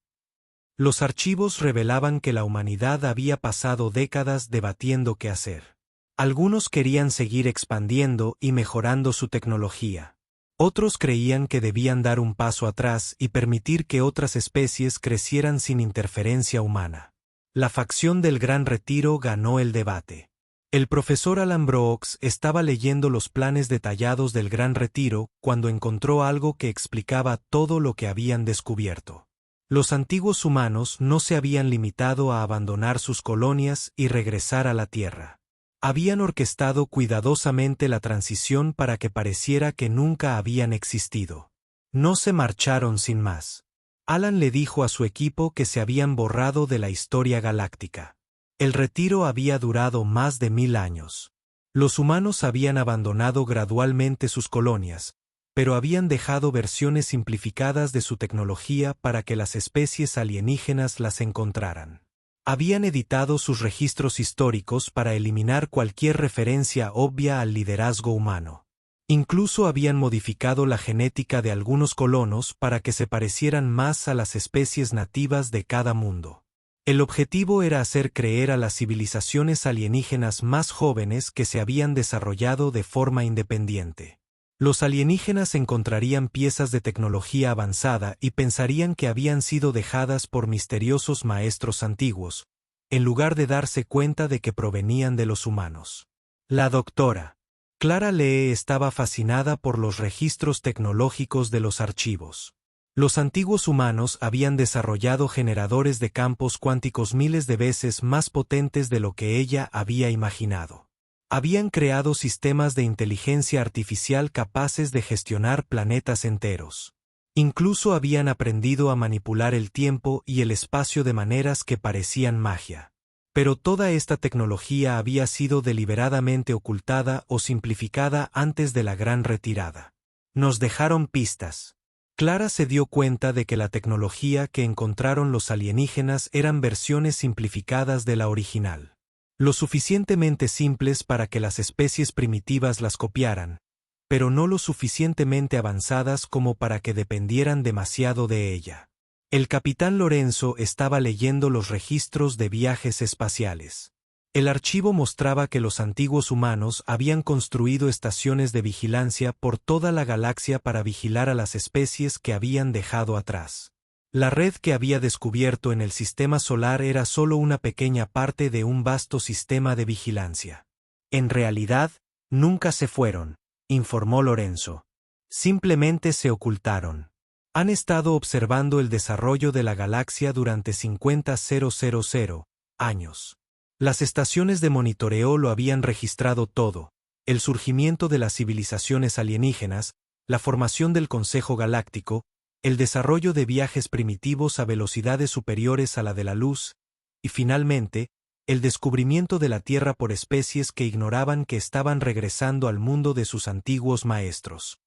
Los archivos revelaban que la humanidad había pasado décadas debatiendo qué hacer. Algunos querían seguir expandiendo y mejorando su tecnología. Otros creían que debían dar un paso atrás y permitir que otras especies crecieran sin interferencia humana. La facción del Gran Retiro ganó el debate. El profesor Alan Brooks estaba leyendo los planes detallados del Gran Retiro cuando encontró algo que explicaba todo lo que habían descubierto. Los antiguos humanos no se habían limitado a abandonar sus colonias y regresar a la Tierra. Habían orquestado cuidadosamente la transición para que pareciera que nunca habían existido. No se marcharon sin más. Alan le dijo a su equipo que se habían borrado de la historia galáctica. El retiro había durado más de 1000 años. Los humanos habían abandonado gradualmente sus colonias, pero habían dejado versiones simplificadas de su tecnología para que las especies alienígenas las encontraran. Habían editado sus registros históricos para eliminar cualquier referencia obvia al liderazgo humano. Incluso habían modificado la genética de algunos colonos para que se parecieran más a las especies nativas de cada mundo. El objetivo era hacer creer a las civilizaciones alienígenas más jóvenes que se habían desarrollado de forma independiente. Los alienígenas encontrarían piezas de tecnología avanzada y pensarían que habían sido dejadas por misteriosos maestros antiguos, en lugar de darse cuenta de que provenían de los humanos. La doctora Clara Lee estaba fascinada por los registros tecnológicos de los archivos. Los antiguos humanos habían desarrollado generadores de campos cuánticos miles de veces más potentes de lo que ella había imaginado. Habían creado sistemas de inteligencia artificial capaces de gestionar planetas enteros. Incluso habían aprendido a manipular el tiempo y el espacio de maneras que parecían magia. Pero toda esta tecnología había sido deliberadamente ocultada o simplificada antes de la Gran Retirada. Nos dejaron pistas. Clara se dio cuenta de que la tecnología que encontraron los alienígenas eran versiones simplificadas de la original. Lo suficientemente simples para que las especies primitivas las copiaran, pero no lo suficientemente avanzadas como para que dependieran demasiado de ella. El capitán Lorenzo estaba leyendo los registros de viajes espaciales. El archivo mostraba que los antiguos humanos habían construido estaciones de vigilancia por toda la galaxia para vigilar a las especies que habían dejado atrás. La red que había descubierto en el sistema solar era solo una pequeña parte de un vasto sistema de vigilancia. En realidad, nunca se fueron, informó Lorenzo. Simplemente se ocultaron. Han estado observando el desarrollo de la galaxia durante 50.000 años. Las estaciones de monitoreo lo habían registrado todo: el surgimiento de las civilizaciones alienígenas, la formación del Consejo Galáctico, el desarrollo de viajes primitivos a velocidades superiores a la de la luz, y finalmente, el descubrimiento de la Tierra por especies que ignoraban que estaban regresando al mundo de sus antiguos maestros.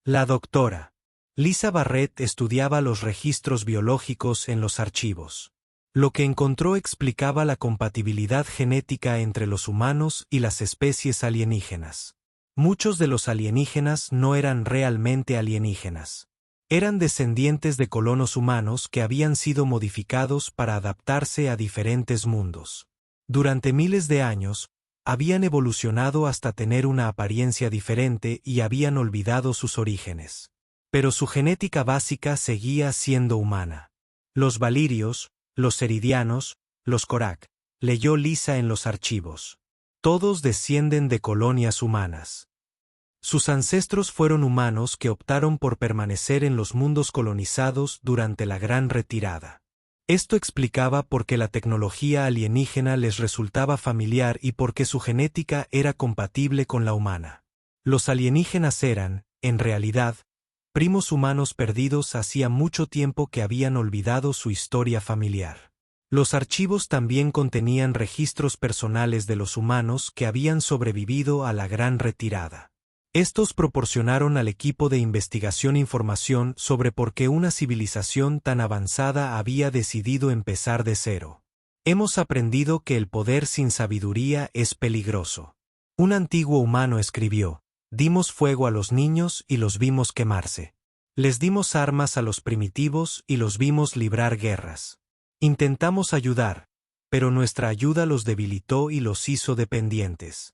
La doctora Lisa Barrett estudiaba los registros biológicos en los archivos. Lo que encontró explicaba la compatibilidad genética entre los humanos y las especies alienígenas. Muchos de los alienígenas no eran realmente alienígenas. Eran descendientes de colonos humanos que habían sido modificados para adaptarse a diferentes mundos. Durante miles de años, habían evolucionado hasta tener una apariencia diferente y habían olvidado sus orígenes. Pero su genética básica seguía siendo humana. Los valirios, los ceridianos, los Korak, leyó Lisa en los archivos. Todos descienden de colonias humanas. Sus ancestros fueron humanos que optaron por permanecer en los mundos colonizados durante la Gran Retirada. Esto explicaba por qué la tecnología alienígena les resultaba familiar y por qué su genética era compatible con la humana. Los alienígenas eran, en realidad, primos humanos perdidos hacía mucho tiempo que habían olvidado su historia familiar. Los archivos también contenían registros personales de los humanos que habían sobrevivido a la Gran Retirada. Estos proporcionaron al equipo de investigación información sobre por qué una civilización tan avanzada había decidido empezar de cero. Hemos aprendido que el poder sin sabiduría es peligroso. Un antiguo humano escribió: dimos fuego a los niños y los vimos quemarse. Les dimos armas a los primitivos y los vimos librar guerras. Intentamos ayudar, pero nuestra ayuda los debilitó y los hizo dependientes.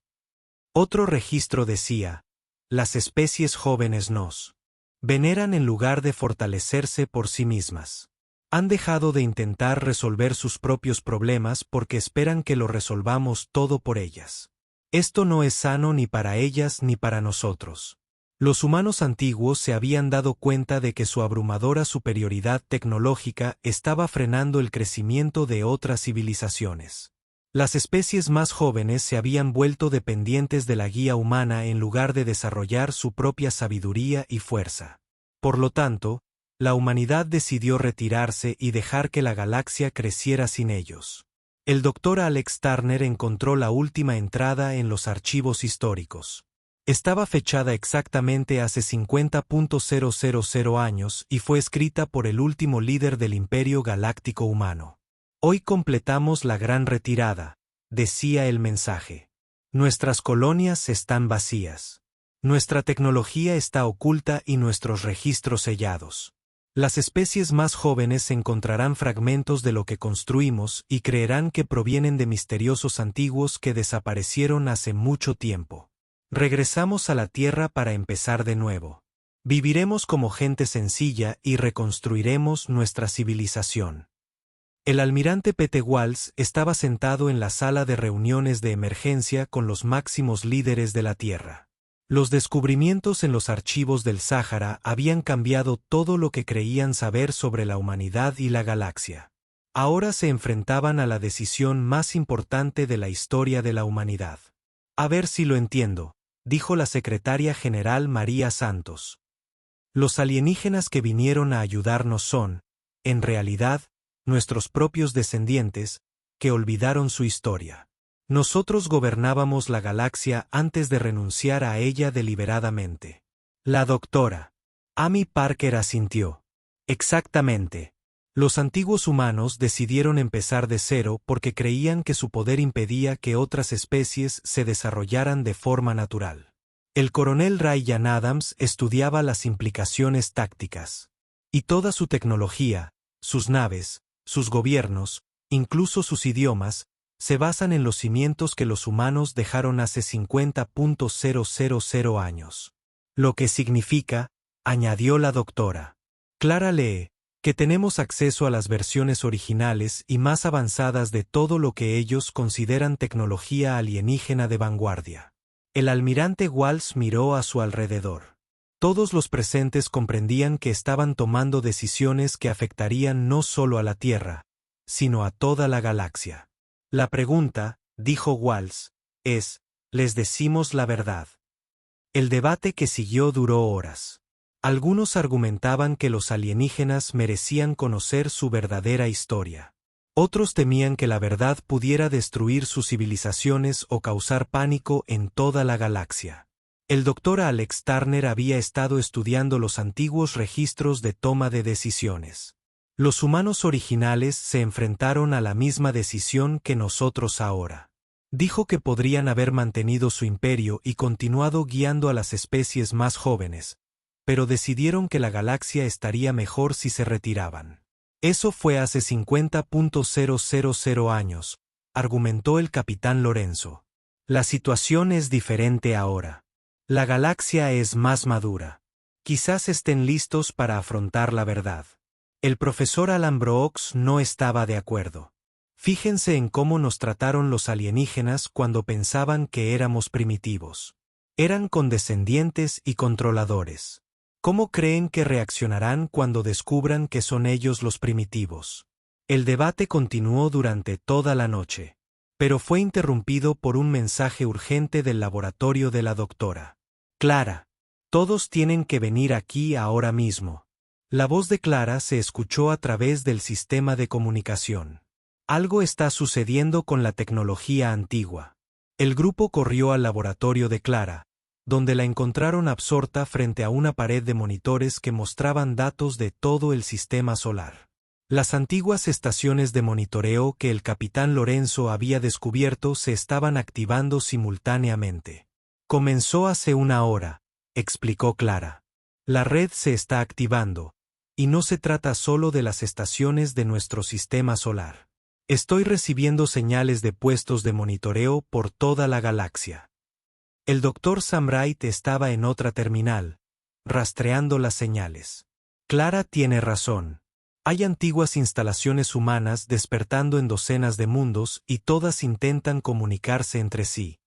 Otro registro decía: las especies jóvenes nos veneran en lugar de fortalecerse por sí mismas. Han dejado de intentar resolver sus propios problemas porque esperan que lo resolvamos todo por ellas. Esto no es sano ni para ellas ni para nosotros. Los humanos antiguos se habían dado cuenta de que su abrumadora superioridad tecnológica estaba frenando el crecimiento de otras civilizaciones. Las especies más jóvenes se habían vuelto dependientes de la guía humana en lugar de desarrollar su propia sabiduría y fuerza. Por lo tanto, la humanidad decidió retirarse y dejar que la galaxia creciera sin ellos. El Dr. Alex Turner encontró la última entrada en los archivos históricos. Estaba fechada exactamente hace 50.000 años y fue escrita por el último líder del Imperio Galáctico Humano. Hoy completamos la gran retirada, decía el mensaje. Nuestras colonias están vacías. Nuestra tecnología está oculta y nuestros registros sellados. Las especies más jóvenes encontrarán fragmentos de lo que construimos y creerán que provienen de misteriosos antiguos que desaparecieron hace mucho tiempo. Regresamos a la Tierra para empezar de nuevo. Viviremos como gente sencilla y reconstruiremos nuestra civilización. El almirante Pete Walsh estaba sentado en la sala de reuniones de emergencia con los máximos líderes de la Tierra. Los descubrimientos en los archivos del Sáhara habían cambiado todo lo que creían saber sobre la humanidad y la galaxia. Ahora se enfrentaban a la decisión más importante de la historia de la humanidad. A ver si lo entiendo, dijo la secretaria general María Santos. Los alienígenas que vinieron a ayudarnos son, en realidad, nuestros propios descendientes, que olvidaron su historia. Nosotros gobernábamos la galaxia antes de renunciar a ella deliberadamente. La doctora Amy Parker asintió. Exactamente. Los antiguos humanos decidieron empezar de cero porque creían que su poder impedía que otras especies se desarrollaran de forma natural. El coronel Ryan Adams estudiaba las implicaciones tácticas. Y toda su tecnología, sus naves, sus gobiernos, incluso sus idiomas, se basan en los cimientos que los humanos dejaron hace 50.000 años. Lo que significa, añadió la doctora Clara Lee, que tenemos acceso a las versiones originales y más avanzadas de todo lo que ellos consideran tecnología alienígena de vanguardia. El almirante Walsh miró a su alrededor. Todos los presentes comprendían que estaban tomando decisiones que afectarían no solo a la Tierra, sino a toda la galaxia. La pregunta, dijo Walsh, es, ¿les decimos la verdad? El debate que siguió duró horas. Algunos argumentaban que los alienígenas merecían conocer su verdadera historia. Otros temían que la verdad pudiera destruir sus civilizaciones o causar pánico en toda la galaxia. El Dr. Alex Turner había estado estudiando los antiguos registros de toma de decisiones. Los humanos originales se enfrentaron a la misma decisión que nosotros ahora. Dijo que podrían haber mantenido su imperio y continuado guiando a las especies más jóvenes, pero decidieron que la galaxia estaría mejor si se retiraban. Eso fue hace 50.000 años, argumentó el capitán Lorenzo. La situación es diferente ahora. La galaxia es más madura. Quizás estén listos para afrontar la verdad. El profesor Alan Brooks no estaba de acuerdo. Fíjense en cómo nos trataron los alienígenas cuando pensaban que éramos primitivos. Eran condescendientes y controladores. ¿Cómo creen que reaccionarán cuando descubran que son ellos los primitivos? El debate continuó durante toda la noche, pero fue interrumpido por un mensaje urgente del laboratorio de la doctora Clara. Todos tienen que venir aquí ahora mismo. La voz de Clara se escuchó a través del sistema de comunicación. Algo está sucediendo con la tecnología antigua. El grupo corrió al laboratorio de Clara, donde la encontraron absorta frente a una pared de monitores que mostraban datos de todo el sistema solar. Las antiguas estaciones de monitoreo que el capitán Lorenzo había descubierto se estaban activando simultáneamente. Comenzó hace una hora, explicó Clara. La red se está activando, y no se trata solo de las estaciones de nuestro sistema solar. Estoy recibiendo señales de puestos de monitoreo por toda la galaxia. El Dr. Sam Wright estaba en otra terminal, rastreando las señales. Clara tiene razón. Hay antiguas instalaciones humanas despertando en docenas de mundos y todas intentan comunicarse entre sí.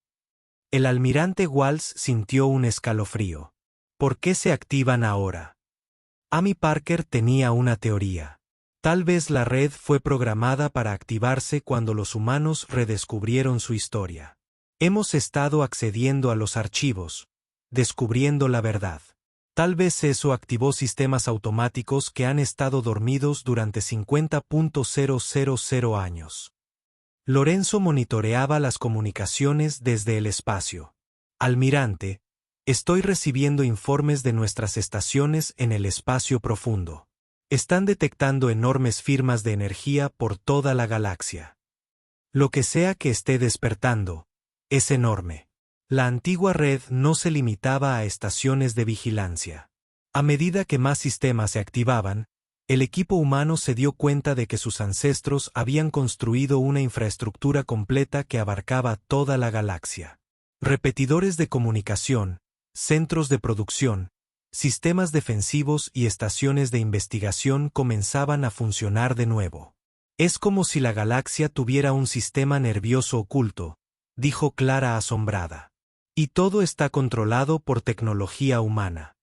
El almirante Walsh sintió un escalofrío. ¿Por qué se activan ahora? Amy Parker tenía una teoría. Tal vez la red fue programada para activarse cuando los humanos redescubrieron su historia. Hemos estado accediendo a los archivos, descubriendo la verdad. Tal vez eso activó sistemas automáticos que han estado dormidos durante 50.000 años. Lorenzo monitoreaba las comunicaciones desde el espacio. Almirante, estoy recibiendo informes de nuestras estaciones en el espacio profundo. Están detectando enormes firmas de energía por toda la galaxia. Lo que sea que esté despertando, es enorme. La antigua red no se limitaba a estaciones de vigilancia. A medida que más sistemas se activaban, el equipo humano se dio cuenta de que sus ancestros habían construido una infraestructura completa que abarcaba toda la galaxia. Repetidores de comunicación, centros de producción, sistemas defensivos y estaciones de investigación comenzaban a funcionar de nuevo. Es como si la galaxia tuviera un sistema nervioso oculto, dijo Clara asombrada. Y todo está controlado por tecnología humana.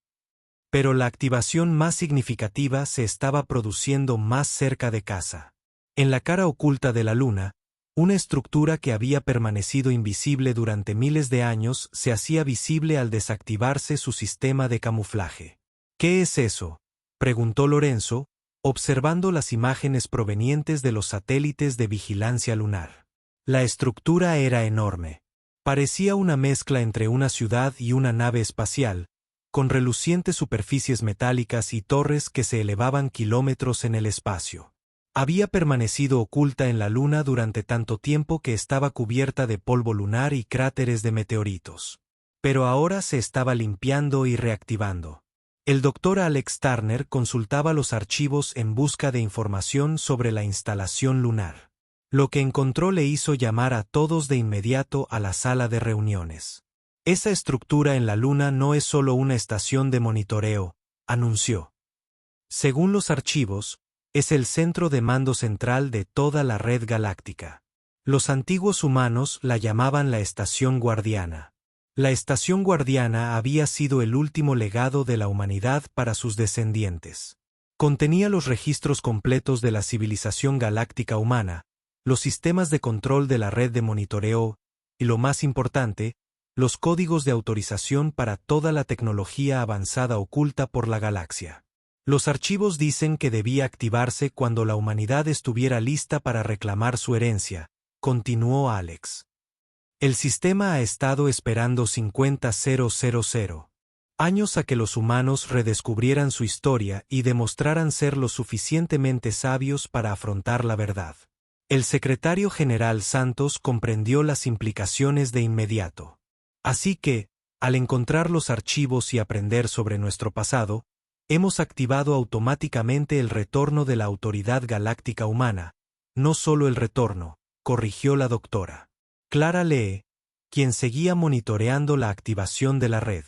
Pero la activación más significativa se estaba produciendo más cerca de casa. En la cara oculta de la Luna, una estructura que había permanecido invisible durante miles de años se hacía visible al desactivarse su sistema de camuflaje. ¿Qué es eso?, preguntó Lorenzo, observando las imágenes provenientes de los satélites de vigilancia lunar. La estructura era enorme. Parecía una mezcla entre una ciudad y una nave espacial, con relucientes superficies metálicas y torres que se elevaban kilómetros en el espacio. Había permanecido oculta en la Luna durante tanto tiempo que estaba cubierta de polvo lunar y cráteres de meteoritos. Pero ahora se estaba limpiando y reactivando. El doctor Alex Turner consultaba los archivos en busca de información sobre la instalación lunar. Lo que encontró le hizo llamar a todos de inmediato a la sala de reuniones. Esa estructura en la Luna no es solo una estación de monitoreo, anunció. Según los archivos, es el centro de mando central de toda la red galáctica. Los antiguos humanos la llamaban la Estación Guardiana. La Estación Guardiana había sido el último legado de la humanidad para sus descendientes. Contenía los registros completos de la civilización galáctica humana, los sistemas de control de la red de monitoreo, y lo más importante, los códigos de autorización para toda la tecnología avanzada oculta por la galaxia. Los archivos dicen que debía activarse cuando la humanidad estuviera lista para reclamar su herencia, continuó Alex. El sistema ha estado esperando 50.000 años a que los humanos redescubrieran su historia y demostraran ser lo suficientemente sabios para afrontar la verdad. El secretario general Santos comprendió las implicaciones de inmediato. Así que, al encontrar los archivos y aprender sobre nuestro pasado, hemos activado automáticamente el retorno de la autoridad galáctica humana, no solo el retorno, corrigió la doctora Clara Lee, quien seguía monitoreando la activación de la red.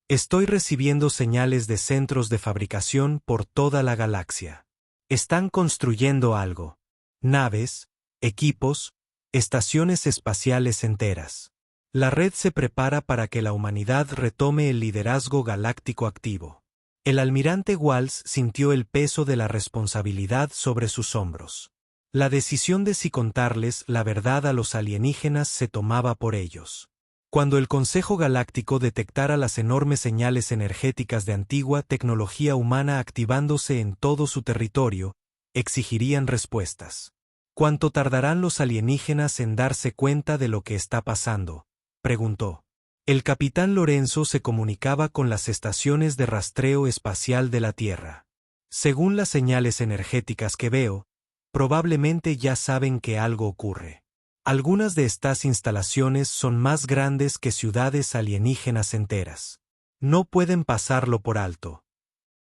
Estoy recibiendo señales de centros de fabricación por toda la galaxia. Están construyendo algo. Naves, equipos, estaciones espaciales enteras. La red se prepara para que la humanidad retome el liderazgo galáctico activo. El almirante Walsh sintió el peso de la responsabilidad sobre sus hombros. La decisión de si contarles la verdad a los alienígenas se tomaba por ellos. Cuando el Consejo Galáctico detectara las enormes señales energéticas de antigua tecnología humana activándose en todo su territorio, exigirían respuestas. ¿Cuánto tardarán los alienígenas en darse cuenta de lo que está pasando?, preguntó. El capitán Lorenzo se comunicaba con las estaciones de rastreo espacial de la Tierra. Según las señales energéticas que veo, probablemente ya saben que algo ocurre. Algunas de estas instalaciones son más grandes que ciudades alienígenas enteras. No pueden pasarlo por alto.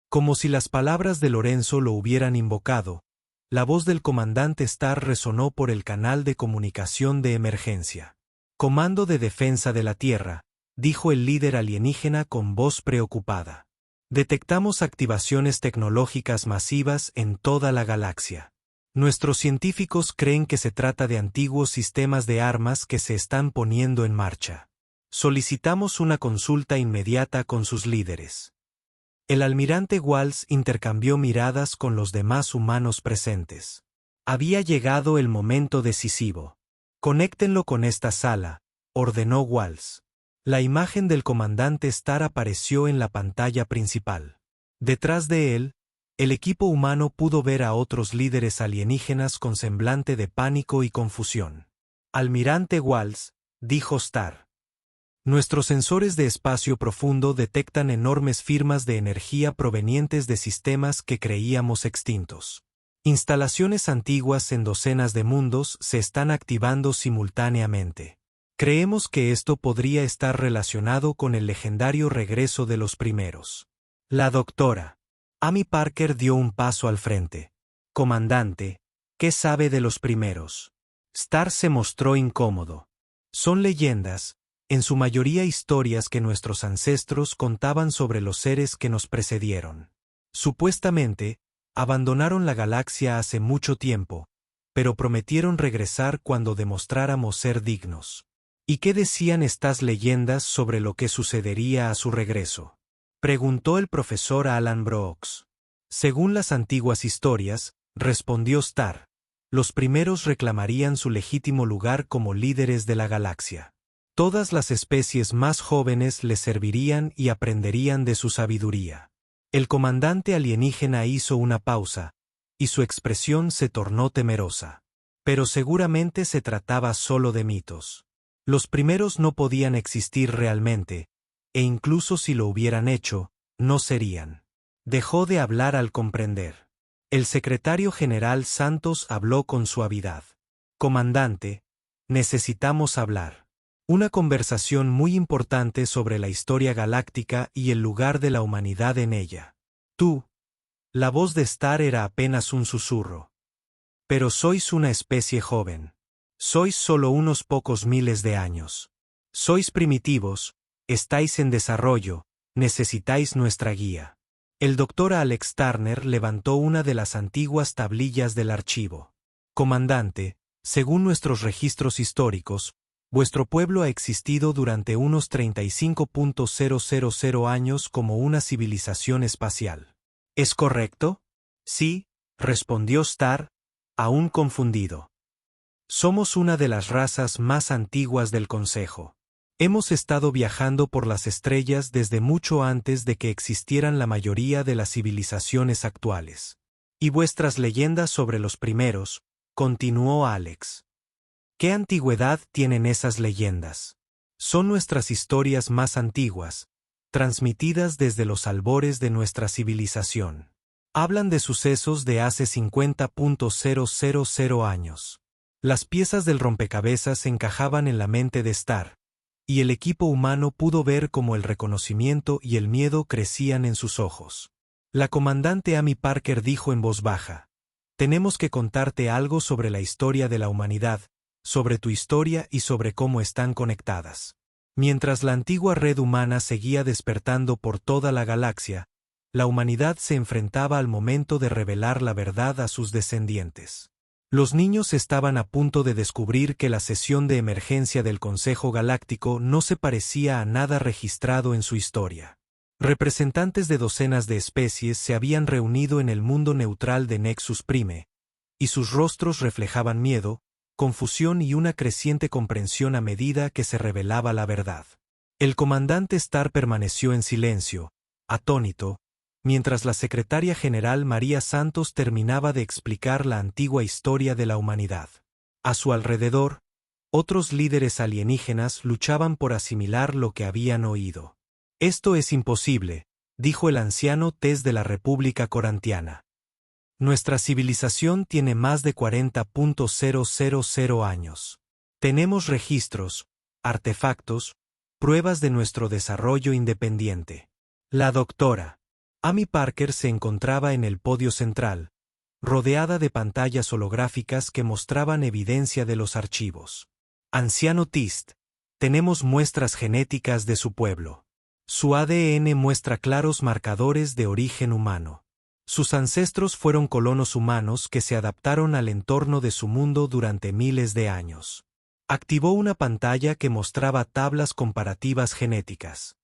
Como si las palabras de Lorenzo lo hubieran invocado, la voz del comandante Starr resonó por el canal de comunicación de emergencia. Comando de Defensa de la Tierra, dijo el líder alienígena con voz preocupada. Detectamos activaciones tecnológicas masivas en toda la galaxia. Nuestros científicos creen que se trata de antiguos sistemas de armas que se están poniendo en marcha. Solicitamos una consulta inmediata con sus líderes. El almirante Walsh intercambió miradas con los demás humanos presentes. Había llegado el momento decisivo. Conéctenlo con esta sala, ordenó Walsh. La imagen del comandante Starr apareció en la pantalla principal. Detrás de él, el equipo humano pudo ver a otros líderes alienígenas con semblante de pánico y confusión. Almirante Walsh, dijo Starr. Nuestros sensores de espacio profundo detectan enormes firmas de energía provenientes de sistemas que creíamos extintos. Instalaciones antiguas en docenas de mundos se están activando simultáneamente. Creemos que esto podría estar relacionado con el legendario regreso de los primeros. La doctora Amy Parker dio un paso al frente. Comandante, ¿qué sabe de los primeros? Starr se mostró incómodo. Son leyendas, en su mayoría historias que nuestros ancestros contaban sobre los seres que nos precedieron. Supuestamente, abandonaron la galaxia hace mucho tiempo, pero prometieron regresar cuando demostráramos ser dignos. ¿Y qué decían estas leyendas sobre lo que sucedería a su regreso? Preguntó el profesor Alan Brooks. Según las antiguas historias, respondió Starr, los primeros reclamarían su legítimo lugar como líderes de la galaxia. Todas las especies más jóvenes les servirían y aprenderían de su sabiduría. El comandante alienígena hizo una pausa, y su expresión se tornó temerosa. Pero seguramente se trataba solo de mitos. Los primeros no podían existir realmente, e incluso si lo hubieran hecho, no serían. Dejó de hablar al comprender. El secretario general Santos habló con suavidad. Comandante, necesitamos hablar. Una conversación muy importante sobre la historia galáctica y el lugar de la humanidad en ella. Tú. La voz de Starr era apenas un susurro. Pero sois una especie joven. Sois solo unos pocos miles de años. Sois primitivos, estáis en desarrollo, necesitáis nuestra guía. El doctor Alex Turner levantó una de las antiguas tablillas del archivo. Comandante, según nuestros registros históricos, vuestro pueblo ha existido durante unos 35.000 años como una civilización espacial. ¿Es correcto? Sí, respondió Starr, aún confundido. Somos una de las razas más antiguas del Consejo. Hemos estado viajando por las estrellas desde mucho antes de que existieran la mayoría de las civilizaciones actuales. Y vuestras leyendas sobre los primeros, continuó Alex. ¿Qué antigüedad tienen esas leyendas? Son nuestras historias más antiguas, transmitidas desde los albores de nuestra civilización. Hablan de sucesos de hace 50.000 años. Las piezas del rompecabezas encajaban en la mente de Starr, y el equipo humano pudo ver cómo el reconocimiento y el miedo crecían en sus ojos. La comandante Amy Parker dijo en voz baja, «Tenemos que contarte algo sobre la historia de la humanidad, sobre tu historia y sobre cómo están conectadas». Mientras la antigua red humana seguía despertando por toda la galaxia, la humanidad se enfrentaba al momento de revelar la verdad a sus descendientes. Los niños estaban a punto de descubrir que la sesión de emergencia del Consejo Galáctico no se parecía a nada registrado en su historia. Representantes de docenas de especies se habían reunido en el mundo neutral de Nexus Prime, y sus rostros reflejaban miedo, confusión y una creciente comprensión a medida que se revelaba la verdad. El comandante Starr permaneció en silencio, atónito, mientras la secretaria general María Santos terminaba de explicar la antigua historia de la humanidad. A su alrededor, otros líderes alienígenas luchaban por asimilar lo que habían oído. «Esto es imposible», dijo el anciano Tess de la República Corantiana. «Nuestra civilización tiene más de 40.000 años. Tenemos registros, artefactos, pruebas de nuestro desarrollo independiente». La doctora Amy Parker se encontraba en el podio central, rodeada de pantallas holográficas que mostraban evidencia de los archivos. «Anciano Tist, tenemos muestras genéticas de su pueblo. Su ADN muestra claros marcadores de origen humano. Sus ancestros fueron colonos humanos que se adaptaron al entorno de su mundo durante miles de años. Activó una pantalla que mostraba tablas comparativas genéticas.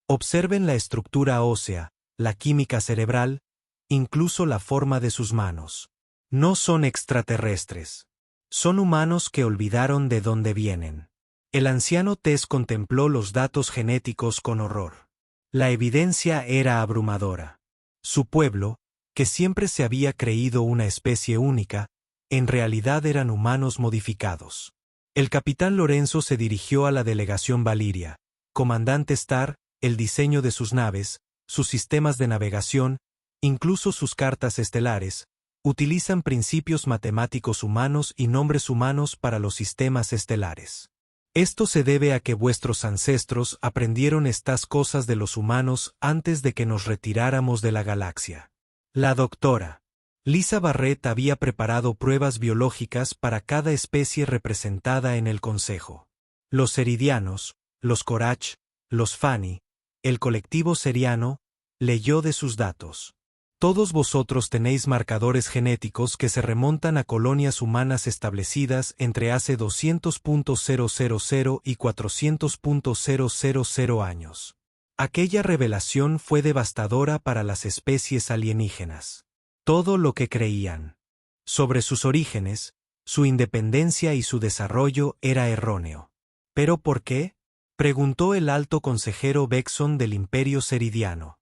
Observen la estructura ósea, la química cerebral, incluso la forma de sus manos. No son extraterrestres. Son humanos que olvidaron de dónde vienen. El anciano Tess contempló los datos genéticos con horror. La evidencia era abrumadora. Su pueblo, que siempre se había creído una especie única, en realidad eran humanos modificados. El capitán Lorenzo se dirigió a la delegación Valiria. Comandante Starr, el diseño de sus naves, sus sistemas de navegación, incluso sus cartas estelares, utilizan principios matemáticos humanos y nombres humanos para los sistemas estelares. Esto se debe a que vuestros ancestros aprendieron estas cosas de los humanos antes de que nos retiráramos de la galaxia. La doctora Lisa Barrett había preparado pruebas biológicas para cada especie representada en el Consejo. Los Ceridianos, los Corach, los Fani, el colectivo Ceriano, leyó de sus datos. Todos vosotros tenéis marcadores genéticos que se remontan a colonias humanas establecidas entre hace 200.000 y 400.000 años. Aquella revelación fue devastadora para las especies alienígenas. Todo lo que creían sobre sus orígenes, su independencia y su desarrollo era erróneo. ¿Pero por qué?, preguntó el alto consejero Bexon del Imperio Ceridiano.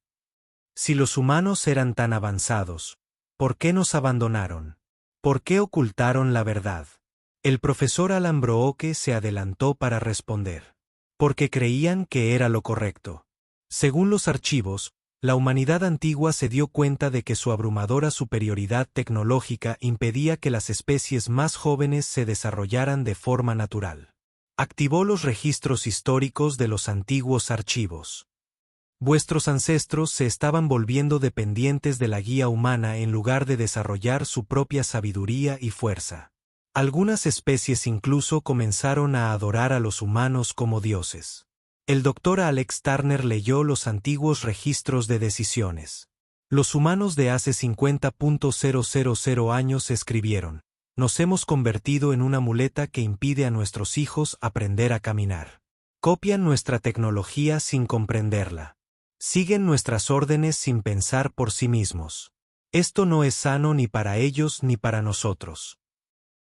Si los humanos eran tan avanzados, ¿por qué nos abandonaron? ¿Por qué ocultaron la verdad? El profesor Alan Brooke se adelantó para responder. Porque creían que era lo correcto. Según los archivos, la humanidad antigua se dio cuenta de que su abrumadora superioridad tecnológica impedía que las especies más jóvenes se desarrollaran de forma natural. Activó los registros históricos de los antiguos archivos. Vuestros ancestros se estaban volviendo dependientes de la guía humana en lugar de desarrollar su propia sabiduría y fuerza. Algunas especies incluso comenzaron a adorar a los humanos como dioses. El doctor Alex Turner leyó los antiguos registros de decisiones. Los humanos de hace 50.000 años escribieron: nos hemos convertido en una muleta que impide a nuestros hijos aprender a caminar. Copian nuestra tecnología sin comprenderla. Siguen nuestras órdenes sin pensar por sí mismos. Esto no es sano ni para ellos ni para nosotros.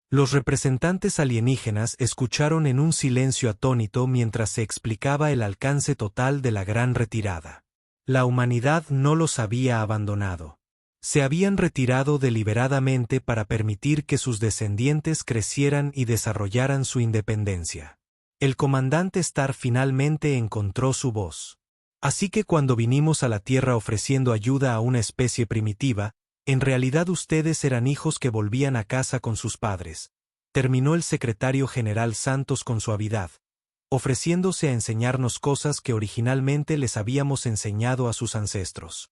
Los representantes alienígenas escucharon en un silencio atónito mientras se explicaba el alcance total de la gran retirada. La humanidad no los había abandonado. Se habían retirado deliberadamente para permitir que sus descendientes crecieran y desarrollaran su independencia. El comandante Starr finalmente encontró su voz. Así que cuando vinimos a la Tierra ofreciendo ayuda a una especie primitiva, en realidad ustedes eran hijos que volvían a casa con sus padres, terminó el secretario general Santos con suavidad, ofreciéndose a enseñarnos cosas que originalmente les habíamos enseñado a sus ancestros.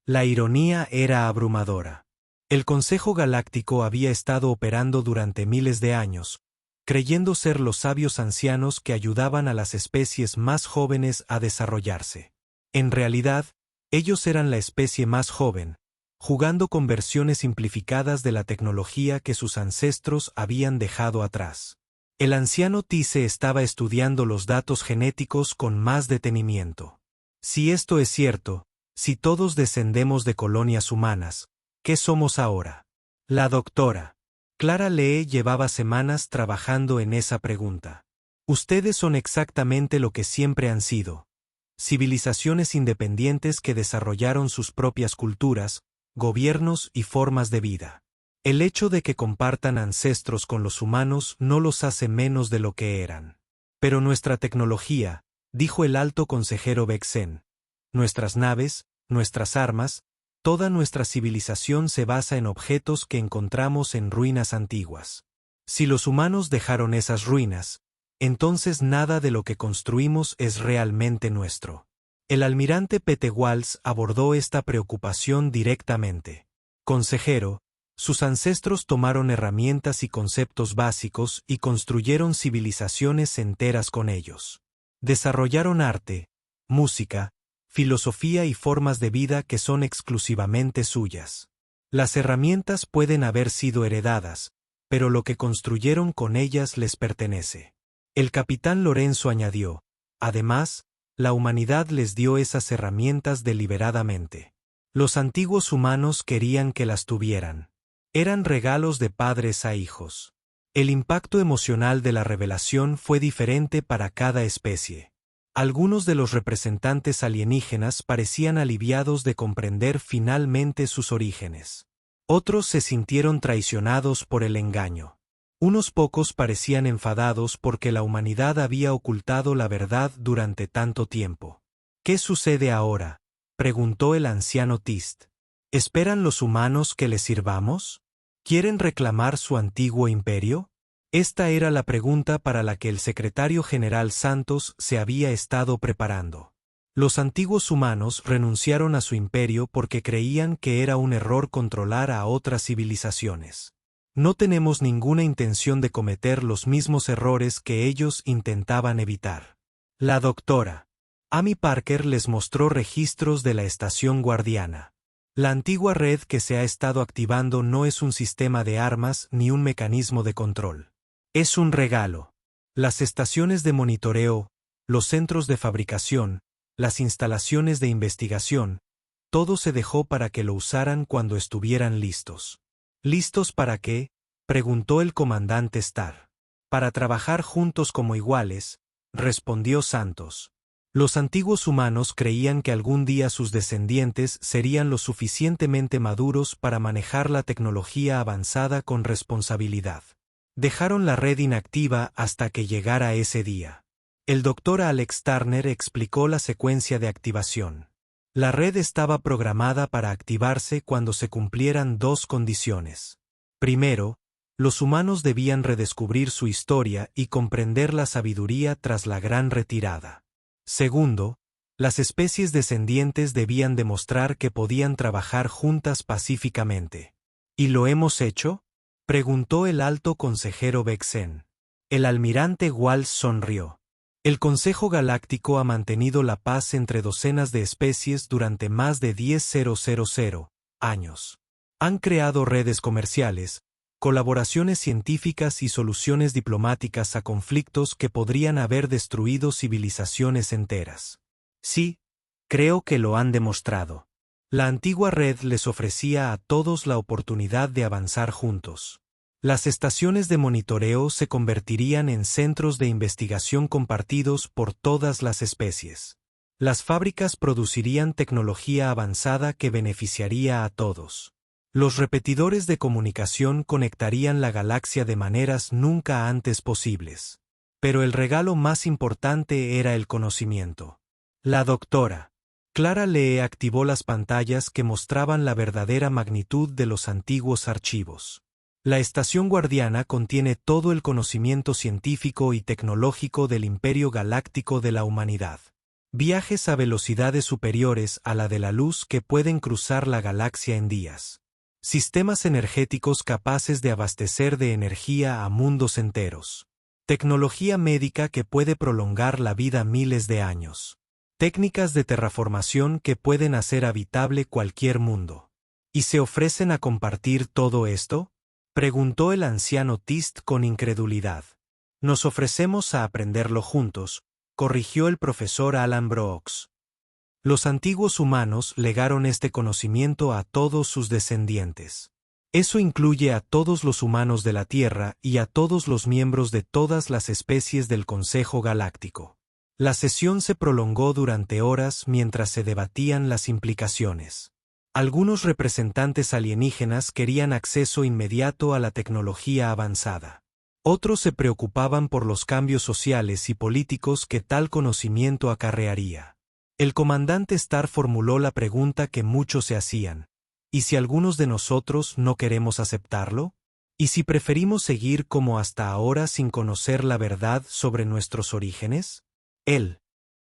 La ironía era abrumadora. El Consejo Galáctico había estado operando durante miles de años, creyendo ser los sabios ancianos que ayudaban a las especies más jóvenes a desarrollarse. En realidad, ellos eran la especie más joven, jugando con versiones simplificadas de la tecnología que sus ancestros habían dejado atrás. El anciano Tise estaba estudiando los datos genéticos con más detenimiento. Si esto es cierto, si todos descendemos de colonias humanas, ¿qué somos ahora? La doctora Clara Lee llevaba semanas trabajando en esa pregunta. Ustedes son exactamente lo que siempre han sido: civilizaciones independientes que desarrollaron sus propias culturas, gobiernos y formas de vida. El hecho de que compartan ancestros con los humanos no los hace menos de lo que eran. Pero nuestra tecnología, dijo el alto consejero Bexen, nuestras naves, nuestras armas, toda nuestra civilización se basa en objetos que encontramos en ruinas antiguas. Si los humanos dejaron esas ruinas, entonces nada de lo que construimos es realmente nuestro. El almirante Pete Walsh abordó esta preocupación directamente. Consejero, sus ancestros tomaron herramientas y conceptos básicos y construyeron civilizaciones enteras con ellos. Desarrollaron arte, música, filosofía y formas de vida que son exclusivamente suyas. Las herramientas pueden haber sido heredadas, pero lo que construyeron con ellas les pertenece. El capitán Lorenzo añadió, además, la humanidad les dio esas herramientas deliberadamente. Los antiguos humanos querían que las tuvieran. Eran regalos de padres a hijos. El impacto emocional de la revelación fue diferente para cada especie. Algunos de los representantes alienígenas parecían aliviados de comprender finalmente sus orígenes. Otros se sintieron traicionados por el engaño. Unos pocos parecían enfadados porque la humanidad había ocultado la verdad durante tanto tiempo. ¿Qué sucede ahora?, preguntó el anciano Tist. ¿Esperan los humanos que les sirvamos? ¿Quieren reclamar su antiguo imperio? Esta era la pregunta para la que el secretario general Santos se había estado preparando. Los antiguos humanos renunciaron a su imperio porque creían que era un error controlar a otras civilizaciones. No tenemos ninguna intención de cometer los mismos errores que ellos intentaban evitar. La doctora Amy Parker les mostró registros de la estación guardiana. La antigua red que se ha estado activando no es un sistema de armas ni un mecanismo de control. Es un regalo. Las estaciones de monitoreo, los centros de fabricación, las instalaciones de investigación, todo se dejó para que lo usaran cuando estuvieran listos. ¿Listos para qué?, preguntó el comandante Starr. Para trabajar juntos como iguales, respondió Santos. Los antiguos humanos creían que algún día sus descendientes serían lo suficientemente maduros para manejar la tecnología avanzada con responsabilidad. Dejaron la red inactiva hasta que llegara ese día. El doctor Alex Turner explicó la secuencia de activación. La red estaba programada para activarse cuando se cumplieran dos condiciones. Primero, los humanos debían redescubrir su historia y comprender la sabiduría tras la gran retirada. Segundo, las especies descendientes debían demostrar que podían trabajar juntas pacíficamente. ¿Y lo hemos hecho?, preguntó el alto consejero Bexen. El almirante Walsh sonrió. El Consejo Galáctico ha mantenido la paz entre docenas de especies durante más de 10.000 años. Han creado redes comerciales, colaboraciones científicas y soluciones diplomáticas a conflictos que podrían haber destruido civilizaciones enteras. Sí, creo que lo han demostrado. La antigua red les ofrecía a todos la oportunidad de avanzar juntos. Las estaciones de monitoreo se convertirían en centros de investigación compartidos por todas las especies. Las fábricas producirían tecnología avanzada que beneficiaría a todos. Los repetidores de comunicación conectarían la galaxia de maneras nunca antes posibles. Pero el regalo más importante era el conocimiento. La doctora Clara Lee activó las pantallas que mostraban la verdadera magnitud de los antiguos archivos. La estación guardiana contiene todo el conocimiento científico y tecnológico del Imperio Galáctico de la humanidad. Viajes a velocidades superiores a la de la luz que pueden cruzar la galaxia en días. Sistemas energéticos capaces de abastecer de energía a mundos enteros. Tecnología médica que puede prolongar la vida miles de años. Técnicas de terraformación que pueden hacer habitable cualquier mundo. ¿Y se ofrecen a compartir todo esto?, preguntó el anciano Tist con incredulidad. Nos ofrecemos a aprenderlo juntos, corrigió el profesor Alan Brooks. Los antiguos humanos legaron este conocimiento a todos sus descendientes. Eso incluye a todos los humanos de la Tierra y a todos los miembros de todas las especies del Consejo Galáctico. La sesión se prolongó durante horas mientras se debatían las implicaciones. Algunos representantes alienígenas querían acceso inmediato a la tecnología avanzada. Otros se preocupaban por los cambios sociales y políticos que tal conocimiento acarrearía. El comandante Starr formuló la pregunta que muchos se hacían: ¿y si algunos de nosotros no queremos aceptarlo? ¿Y si preferimos seguir como hasta ahora sin conocer la verdad sobre nuestros orígenes? El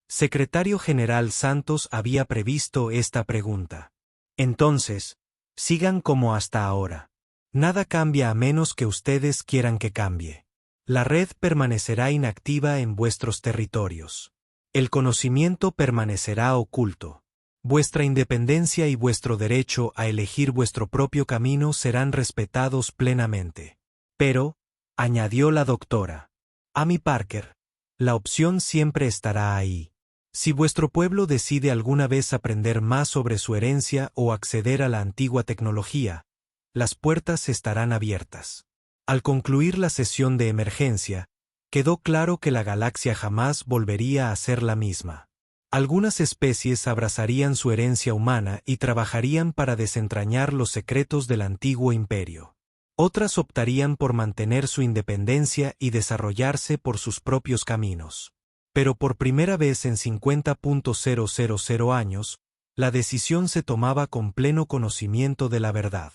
secretario general Santos había previsto esta pregunta. Entonces, sigan como hasta ahora. Nada cambia a menos que ustedes quieran que cambie. La red permanecerá inactiva en vuestros territorios. El conocimiento permanecerá oculto. Vuestra independencia y vuestro derecho a elegir vuestro propio camino serán respetados plenamente. Pero, añadió la doctora Amy Parker, la opción siempre estará ahí. Si vuestro pueblo decide alguna vez aprender más sobre su herencia o acceder a la antigua tecnología, las puertas estarán abiertas. Al concluir la sesión de emergencia, quedó claro que la galaxia jamás volvería a ser la misma. Algunas especies abrazarían su herencia humana y trabajarían para desentrañar los secretos del antiguo imperio. Otras optarían por mantener su independencia y desarrollarse por sus propios caminos. Pero por primera vez en 50.000 años, la decisión se tomaba con pleno conocimiento de la verdad.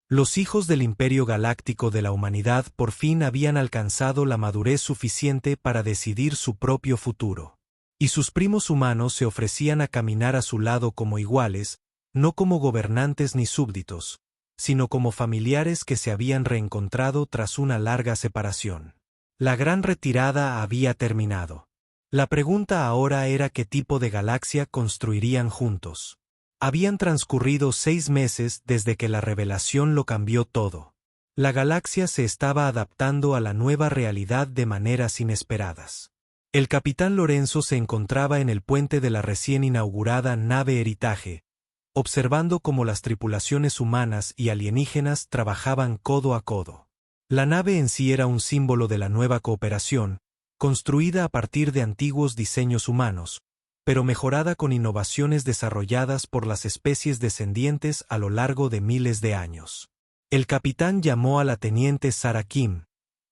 Los hijos del Imperio Galáctico de la humanidad por fin habían alcanzado la madurez suficiente para decidir su propio futuro. Y sus primos humanos se ofrecían a caminar a su lado como iguales, no como gobernantes ni súbditos, sino como familiares que se habían reencontrado tras una larga separación. La gran retirada había terminado. La pregunta ahora era qué tipo de galaxia construirían juntos. Habían transcurrido 6 meses desde que la revelación lo cambió todo. La galaxia se estaba adaptando a la nueva realidad de maneras inesperadas. El capitán Lorenzo se encontraba en el puente de la recién inaugurada nave Heritage, observando cómo las tripulaciones humanas y alienígenas trabajaban codo a codo. La nave en sí era un símbolo de la nueva cooperación, construida a partir de antiguos diseños humanos, pero mejorada con innovaciones desarrolladas por las especies descendientes a lo largo de miles de años. El capitán llamó a la teniente Sarah Kim,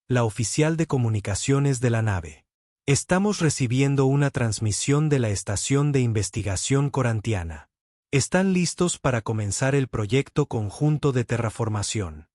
la oficial de comunicaciones de la nave. Estamos recibiendo una transmisión de la estación de investigación corantiana. Están listos para comenzar el proyecto conjunto de terraformación.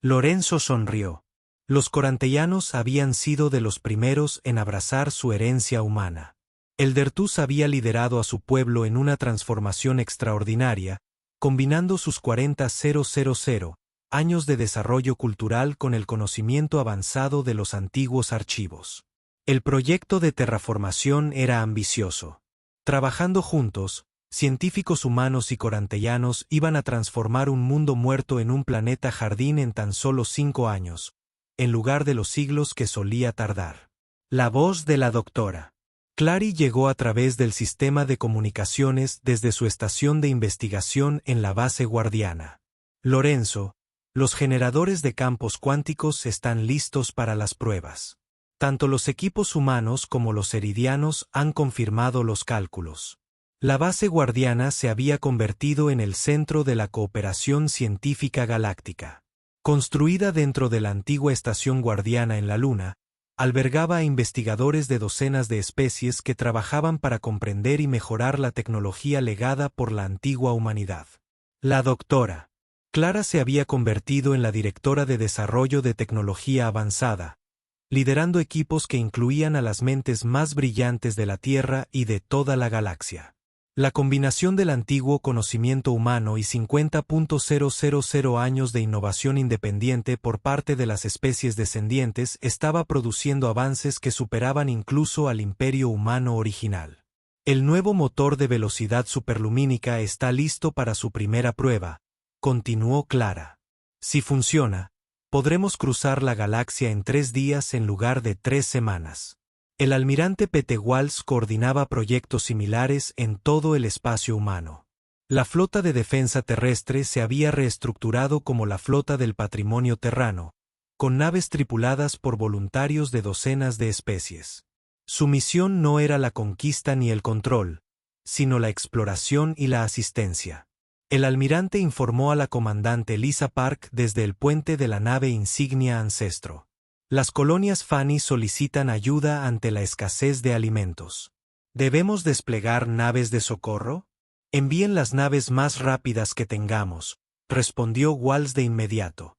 Lorenzo sonrió. Los corantellanos habían sido de los primeros en abrazar su herencia humana. El Dertus había liderado a su pueblo en una transformación extraordinaria, combinando sus 40.000 años de desarrollo cultural con el conocimiento avanzado de los antiguos archivos. El proyecto de terraformación era ambicioso. Trabajando juntos, científicos humanos y corantellanos iban a transformar un mundo muerto en un planeta jardín en tan solo 5 años, en lugar de los siglos que solía tardar. La voz de la doctora Clary llegó a través del sistema de comunicaciones desde su estación de investigación en la base guardiana. Lorenzo, los generadores de campos cuánticos están listos para las pruebas. Tanto los equipos humanos como los heridianos han confirmado los cálculos. La base guardiana se había convertido en el centro de la cooperación científica galáctica. Construida dentro de la antigua estación guardiana en la Luna, albergaba a investigadores de docenas de especies que trabajaban para comprender y mejorar la tecnología legada por la antigua humanidad. La doctora Clara se había convertido en la directora de desarrollo de tecnología avanzada, liderando equipos que incluían a las mentes más brillantes de la Tierra y de toda la galaxia. La combinación del antiguo conocimiento humano y 50.000 años de innovación independiente por parte de las especies descendientes estaba produciendo avances que superaban incluso al imperio humano original. El nuevo motor de velocidad superlumínica está listo para su primera prueba, continuó Clara. Si funciona, podremos cruzar la galaxia en 3 días en lugar de 3 semanas. El almirante Pete Walsh coordinaba proyectos similares en todo el espacio humano. La flota de defensa terrestre se había reestructurado como la flota del patrimonio terrano, con naves tripuladas por voluntarios de docenas de especies. Su misión no era la conquista ni el control, sino la exploración y la asistencia. El almirante informó a la comandante Lisa Park desde el puente de la nave insignia Ancestro. Las colonias Fanny solicitan ayuda ante la escasez de alimentos. ¿Debemos desplegar naves de socorro? Envíen las naves más rápidas que tengamos, respondió Walsh de inmediato.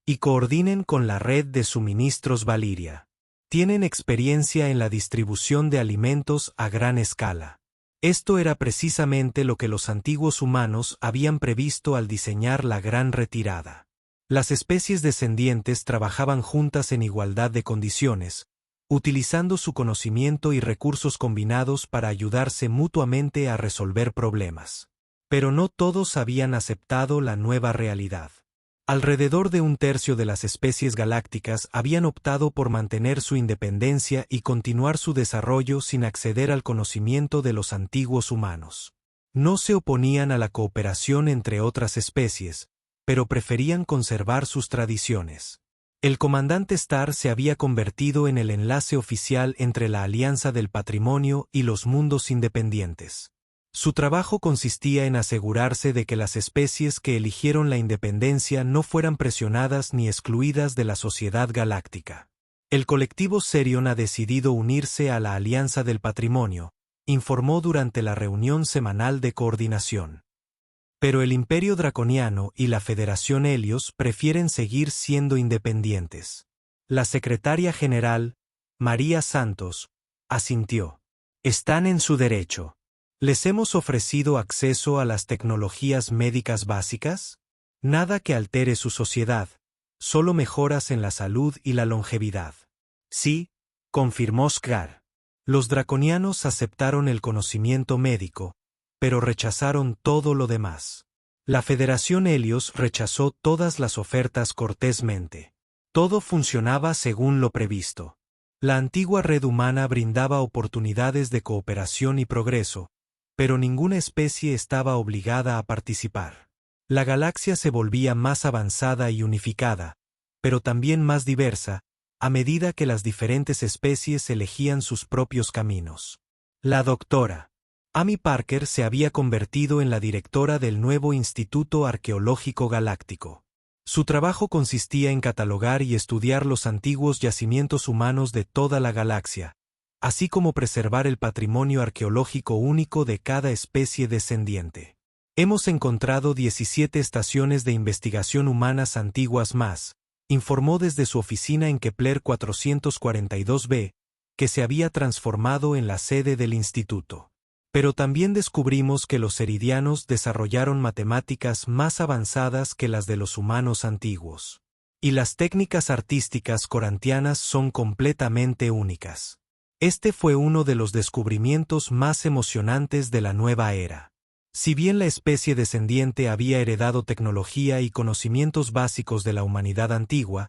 Y coordinen con la red de suministros Valiria. Tienen experiencia en la distribución de alimentos a gran escala. Esto era precisamente lo que los antiguos humanos habían previsto al diseñar la gran retirada. Las especies descendientes trabajaban juntas en igualdad de condiciones, utilizando su conocimiento y recursos combinados para ayudarse mutuamente a resolver problemas. Pero no todos habían aceptado la nueva realidad. Alrededor de un tercio de las especies galácticas habían optado por mantener su independencia y continuar su desarrollo sin acceder al conocimiento de los antiguos humanos. No se oponían a la cooperación entre otras especies, pero preferían conservar sus tradiciones. El comandante Starr se había convertido en el enlace oficial entre la Alianza del Patrimonio y los mundos independientes. Su trabajo consistía en asegurarse de que las especies que eligieron la independencia no fueran presionadas ni excluidas de la sociedad galáctica. El colectivo Serion ha decidido unirse a la Alianza del Patrimonio, informó durante la reunión semanal de coordinación. Pero el Imperio Draconiano y la Federación Helios prefieren seguir siendo independientes. La secretaria general, María Santos, asintió. Están en su derecho. ¿Les hemos ofrecido acceso a las tecnologías médicas básicas? Nada que altere su sociedad, solo mejoras en la salud y la longevidad. Sí, confirmó Skar. Los draconianos aceptaron el conocimiento médico, pero rechazaron todo lo demás. La Federación Helios rechazó todas las ofertas cortésmente. Todo funcionaba según lo previsto. La antigua red humana brindaba oportunidades de cooperación y progreso, pero ninguna especie estaba obligada a participar. La galaxia se volvía más avanzada y unificada, pero también más diversa, a medida que las diferentes especies elegían sus propios caminos. La doctora Amy Parker se había convertido en la directora del nuevo Instituto Arqueológico Galáctico. Su trabajo consistía en catalogar y estudiar los antiguos yacimientos humanos de toda la galaxia, así como preservar el patrimonio arqueológico único de cada especie descendiente. Hemos encontrado 17 estaciones de investigación humanas antiguas más, informó desde su oficina en Kepler 442b, que se había transformado en la sede del instituto. Pero también descubrimos que los eridianos desarrollaron matemáticas más avanzadas que las de los humanos antiguos. Y las técnicas artísticas corantianas son completamente únicas. Este fue uno de los descubrimientos más emocionantes de la nueva era. Si bien la especie descendiente había heredado tecnología y conocimientos básicos de la humanidad antigua,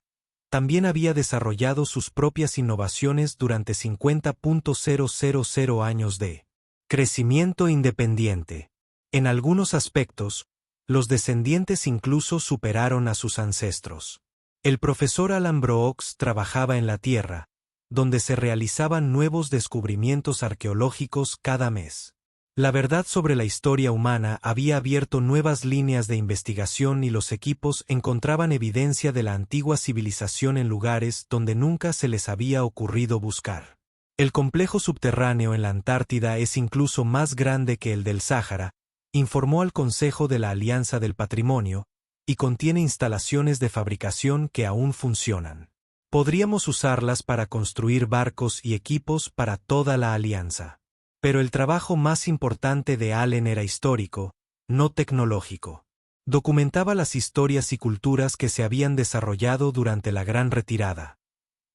también había desarrollado sus propias innovaciones durante 50.000 años de crecimiento independiente. En algunos aspectos, los descendientes incluso superaron a sus ancestros. El profesor Alan Brooks trabajaba en la Tierra, donde se realizaban nuevos descubrimientos arqueológicos cada mes. La verdad sobre la historia humana había abierto nuevas líneas de investigación y los equipos encontraban evidencia de la antigua civilización en lugares donde nunca se les había ocurrido buscar. El complejo subterráneo en la Antártida es incluso más grande que el del Sáhara, informó al Consejo de la Alianza del Patrimonio, y contiene instalaciones de fabricación que aún funcionan. Podríamos usarlas para construir barcos y equipos para toda la Alianza. Pero el trabajo más importante de Allen era histórico, no tecnológico. Documentaba las historias y culturas que se habían desarrollado durante la Gran Retirada.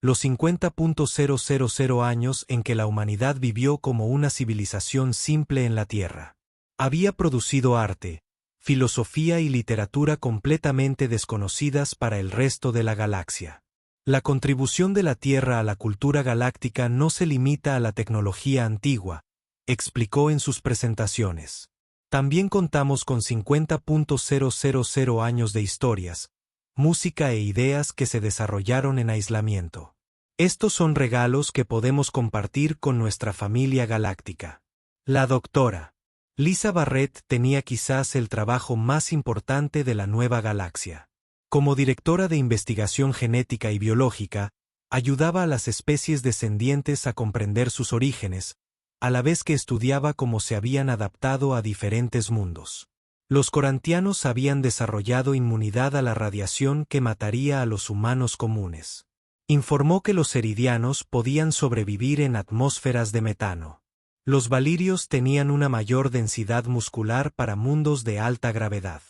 Los 50.000 años en que la humanidad vivió como una civilización simple en la Tierra. Había producido arte, filosofía y literatura completamente desconocidas para el resto de la galaxia. La contribución de la Tierra a la cultura galáctica no se limita a la tecnología antigua, explicó en sus presentaciones. También contamos con 50.000 años de historias, música e ideas que se desarrollaron en aislamiento. Estos son regalos que podemos compartir con nuestra familia galáctica. La doctora Lisa Barrett tenía quizás el trabajo más importante de la nueva galaxia. Como directora de investigación genética y biológica, ayudaba a las especies descendientes a comprender sus orígenes, a la vez que estudiaba cómo se habían adaptado a diferentes mundos. Los corantianos habían desarrollado inmunidad a la radiación que mataría a los humanos comunes. Informó que los eridianos podían sobrevivir en atmósferas de metano. Los valirios tenían una mayor densidad muscular para mundos de alta gravedad.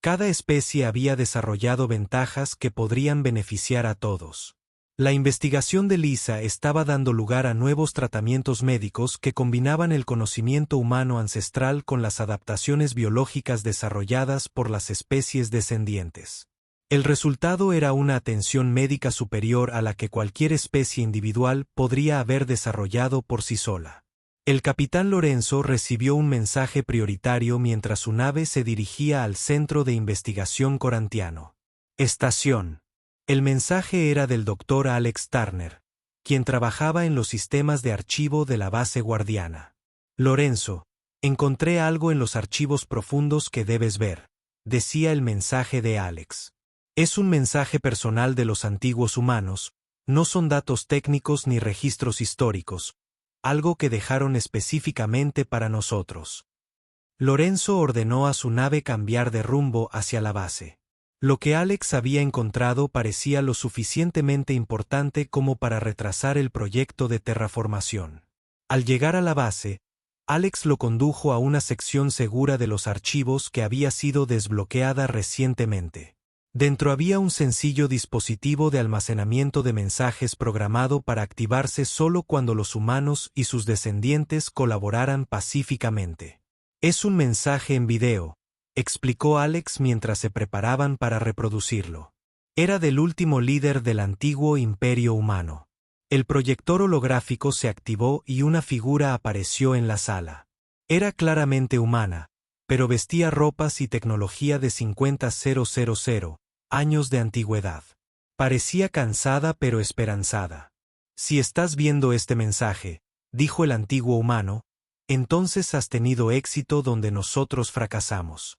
Cada especie había desarrollado ventajas que podrían beneficiar a todos. La investigación de Lisa estaba dando lugar a nuevos tratamientos médicos que combinaban el conocimiento humano ancestral con las adaptaciones biológicas desarrolladas por las especies descendientes. El resultado era una atención médica superior a la que cualquier especie individual podría haber desarrollado por sí sola. El capitán Lorenzo recibió un mensaje prioritario mientras su nave se dirigía al Centro de Investigación Corantiano. Estación. El mensaje era del Dr. Alex Turner, quien trabajaba en los sistemas de archivo de la base guardiana. Lorenzo, encontré algo en los archivos profundos que debes ver, decía el mensaje de Alex. Es un mensaje personal de los antiguos humanos, no son datos técnicos ni registros históricos, algo que dejaron específicamente para nosotros. Lorenzo ordenó a su nave cambiar de rumbo hacia la base. Lo que Alex había encontrado parecía lo suficientemente importante como para retrasar el proyecto de terraformación. Al llegar a la base, Alex lo condujo a una sección segura de los archivos que había sido desbloqueada recientemente. Dentro había un sencillo dispositivo de almacenamiento de mensajes programado para activarse solo cuando los humanos y sus descendientes colaboraran pacíficamente. Es un mensaje en video, explicó Alex mientras se preparaban para reproducirlo. Era del último líder del antiguo imperio humano. El proyector holográfico se activó y una figura apareció en la sala. Era claramente humana, pero vestía ropas y tecnología de 50.000 años de antigüedad. Parecía cansada pero esperanzada. Si estás viendo este mensaje, dijo el antiguo humano, entonces has tenido éxito donde nosotros fracasamos.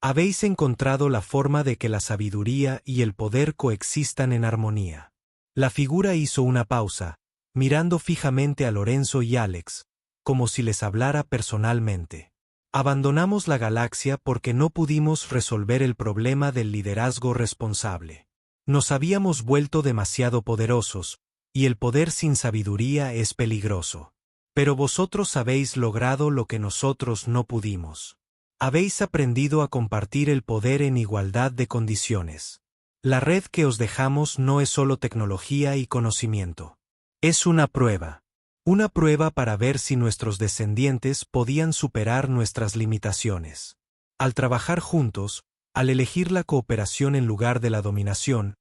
Habéis encontrado la forma de que la sabiduría y el poder coexistan en armonía. La figura hizo una pausa, mirando fijamente a Lorenzo y Alex, como si les hablara personalmente. Abandonamos la galaxia porque no pudimos resolver el problema del liderazgo responsable. Nos habíamos vuelto demasiado poderosos, y el poder sin sabiduría es peligroso. Pero vosotros habéis logrado lo que nosotros no pudimos. Habéis aprendido a compartir el poder en igualdad de condiciones. La red que os dejamos no es solo tecnología y conocimiento. Es una prueba. Una prueba para ver si nuestros descendientes podían superar nuestras limitaciones. Al trabajar juntos, al elegir la cooperación en lugar de la dominación,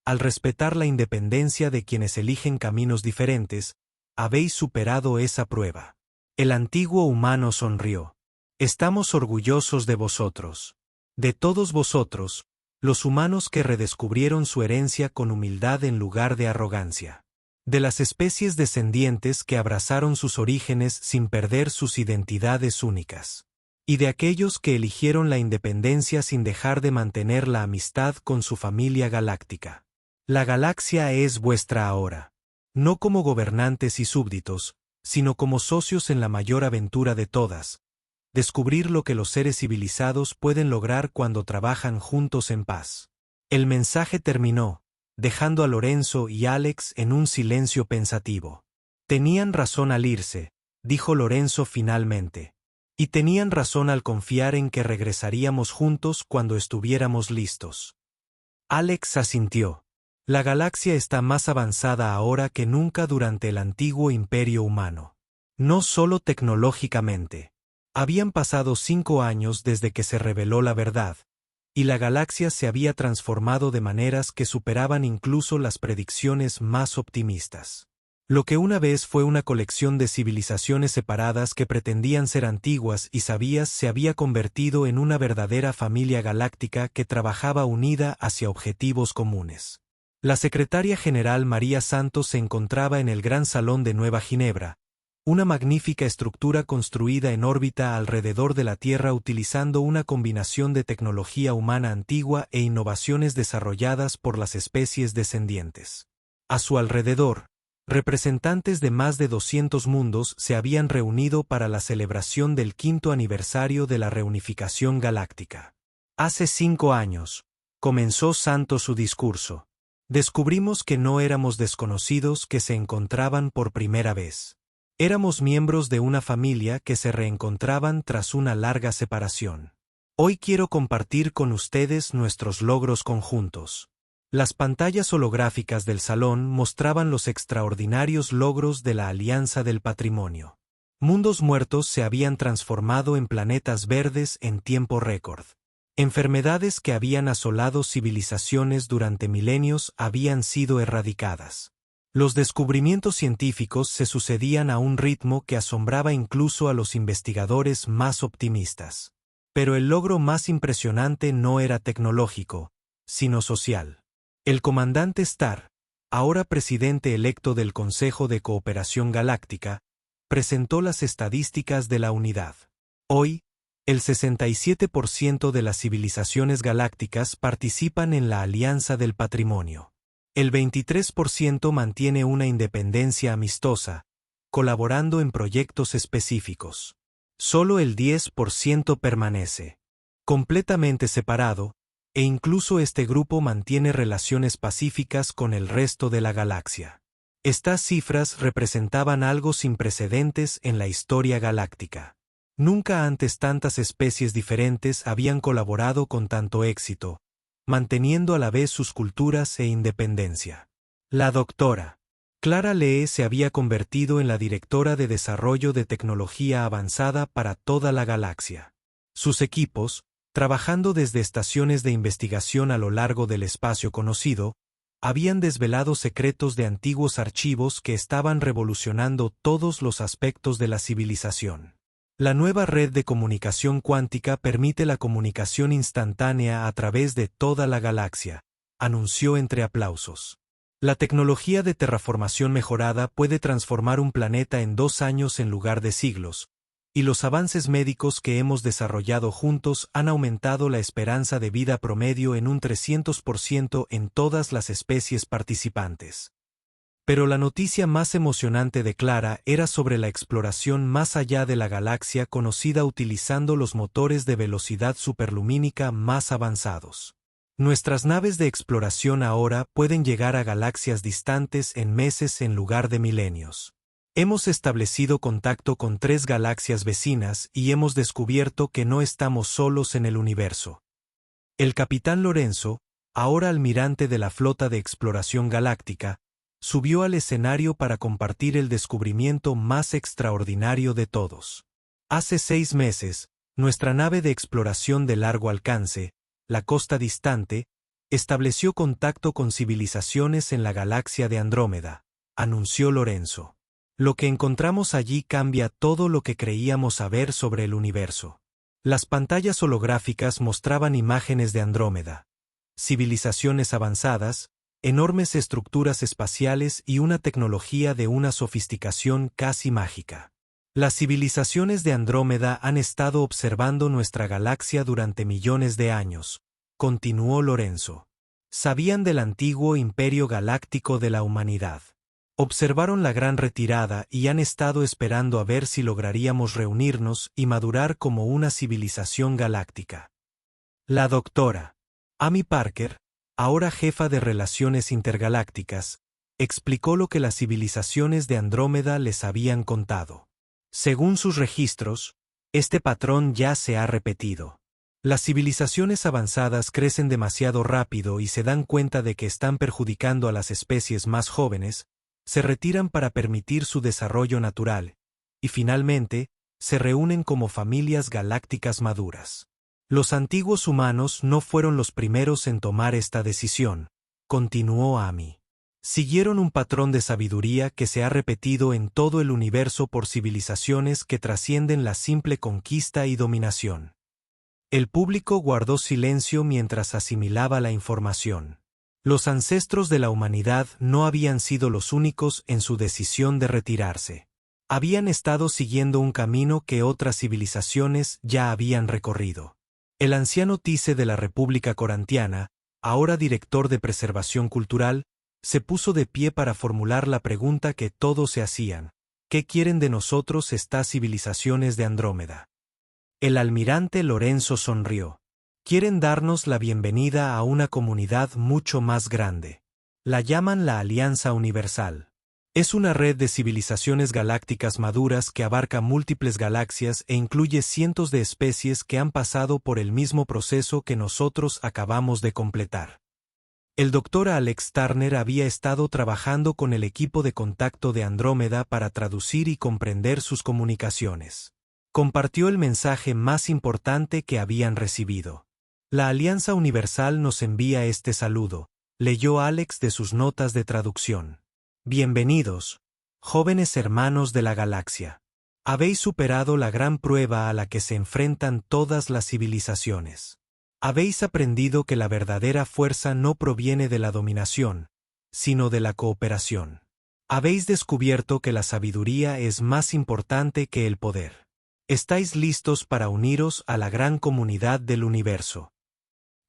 al respetar la independencia de quienes eligen caminos diferentes, habéis superado esa prueba. El antiguo humano sonrió. Estamos orgullosos de vosotros. De todos vosotros, los humanos que redescubrieron su herencia con humildad en lugar de arrogancia. De las especies descendientes que abrazaron sus orígenes sin perder sus identidades únicas. Y de aquellos que eligieron la independencia sin dejar de mantener la amistad con su familia galáctica. La galaxia es vuestra ahora. No como gobernantes y súbditos, sino como socios en la mayor aventura de todas. Descubrir lo que los seres civilizados pueden lograr cuando trabajan juntos en paz. El mensaje terminó, dejando a Lorenzo y Alex en un silencio pensativo. Tenían razón al irse, dijo Lorenzo finalmente. Y tenían razón al confiar en que regresaríamos juntos cuando estuviéramos listos. Alex asintió. La galaxia está más avanzada ahora que nunca durante el antiguo imperio humano. No solo tecnológicamente. Habían pasado 5 años desde que se reveló la verdad, y la galaxia se había transformado de maneras que superaban incluso las predicciones más optimistas. Lo que una vez fue una colección de civilizaciones separadas que pretendían ser antiguas y sabias se había convertido en una verdadera familia galáctica que trabajaba unida hacia objetivos comunes. La secretaria general María Santos se encontraba en el Gran Salón de Nueva Ginebra, una magnífica estructura construida en órbita alrededor de la Tierra utilizando una combinación de tecnología humana antigua e innovaciones desarrolladas por las especies descendientes. A su alrededor, representantes de más de 200 mundos se habían reunido para la celebración del 5º aniversario de la reunificación galáctica. Hace 5 años, comenzó Santos su discurso. Descubrimos que no éramos desconocidos que se encontraban por primera vez. Éramos miembros de una familia que se reencontraban tras una larga separación. Hoy quiero compartir con ustedes nuestros logros conjuntos. Las pantallas holográficas del salón mostraban los extraordinarios logros de la Alianza del Patrimonio. Mundos muertos se habían transformado en planetas verdes en tiempo récord. Enfermedades que habían asolado civilizaciones durante milenios habían sido erradicadas. Los descubrimientos científicos se sucedían a un ritmo que asombraba incluso a los investigadores más optimistas. Pero el logro más impresionante no era tecnológico, sino social. El comandante Starr, ahora presidente electo del Consejo de Cooperación Galáctica, presentó las estadísticas de la unidad. Hoy, el 67% de las civilizaciones galácticas participan en la Alianza del Patrimonio. El 23% mantiene una independencia amistosa, colaborando en proyectos específicos. Solo el 10% permanece completamente separado, e incluso este grupo mantiene relaciones pacíficas con el resto de la galaxia. Estas cifras representaban algo sin precedentes en la historia galáctica. Nunca antes tantas especies diferentes habían colaborado con tanto éxito, manteniendo a la vez sus culturas e independencia. La doctora Clara Lee se había convertido en la directora de desarrollo de tecnología avanzada para toda la galaxia. Sus equipos, trabajando desde estaciones de investigación a lo largo del espacio conocido, habían desvelado secretos de antiguos archivos que estaban revolucionando todos los aspectos de la civilización. La nueva red de comunicación cuántica permite la comunicación instantánea a través de toda la galaxia, anunció entre aplausos. La tecnología de terraformación mejorada puede transformar un planeta en 2 años en lugar de siglos, y los avances médicos que hemos desarrollado juntos han aumentado la esperanza de vida promedio en un 300% en todas las especies participantes. Pero la noticia más emocionante de Clara era sobre la exploración más allá de la galaxia conocida utilizando los motores de velocidad superlumínica más avanzados. Nuestras naves de exploración ahora pueden llegar a galaxias distantes en meses en lugar de milenios. Hemos establecido contacto con 3 galaxias vecinas y hemos descubierto que no estamos solos en el universo. El capitán Lorenzo, ahora almirante de la flota de exploración galáctica, subió al escenario para compartir el descubrimiento más extraordinario de todos. Hace 6 meses, nuestra nave de exploración de largo alcance, la Costa Distante, estableció contacto con civilizaciones en la galaxia de Andrómeda, anunció Lorenzo. Lo que encontramos allí cambia todo lo que creíamos saber sobre el universo. Las pantallas holográficas mostraban imágenes de Andrómeda, civilizaciones avanzadas, enormes estructuras espaciales y una tecnología de una sofisticación casi mágica. Las civilizaciones de Andrómeda han estado observando nuestra galaxia durante millones de años, continuó Lorenzo. Sabían del antiguo imperio galáctico de la humanidad. Observaron la gran retirada y han estado esperando a ver si lograríamos reunirnos y madurar como una civilización galáctica. La doctora Amy Parker, ahora jefa de Relaciones Intergalácticas, explicó lo que las civilizaciones de Andrómeda les habían contado. Según sus registros, este patrón ya se ha repetido. Las civilizaciones avanzadas crecen demasiado rápido y se dan cuenta de que están perjudicando a las especies más jóvenes, se retiran para permitir su desarrollo natural, y finalmente, se reúnen como familias galácticas maduras. Los antiguos humanos no fueron los primeros en tomar esta decisión, continuó Amy. Siguieron un patrón de sabiduría que se ha repetido en todo el universo por civilizaciones que trascienden la simple conquista y dominación. El público guardó silencio mientras asimilaba la información. Los ancestros de la humanidad no habían sido los únicos en su decisión de retirarse. Habían estado siguiendo un camino que otras civilizaciones ya habían recorrido. El anciano Tice de la República Corantiana, ahora director de Preservación Cultural, se puso de pie para formular la pregunta que todos se hacían: ¿qué quieren de nosotros estas civilizaciones de Andrómeda? El almirante Lorenzo sonrió. Quieren darnos la bienvenida a una comunidad mucho más grande. La llaman la Alianza Universal. Es una red de civilizaciones galácticas maduras que abarca múltiples galaxias e incluye cientos de especies que han pasado por el mismo proceso que nosotros acabamos de completar. El Dr. Alex Turner había estado trabajando con el equipo de contacto de Andrómeda para traducir y comprender sus comunicaciones. Compartió el mensaje más importante que habían recibido. La Alianza Universal nos envía este saludo, leyó Alex de sus notas de traducción. Bienvenidos, jóvenes hermanos de la galaxia. Habéis superado la gran prueba a la que se enfrentan todas las civilizaciones. Habéis aprendido que la verdadera fuerza no proviene de la dominación, sino de la cooperación. Habéis descubierto que la sabiduría es más importante que el poder. Estáis listos para uniros a la gran comunidad del universo.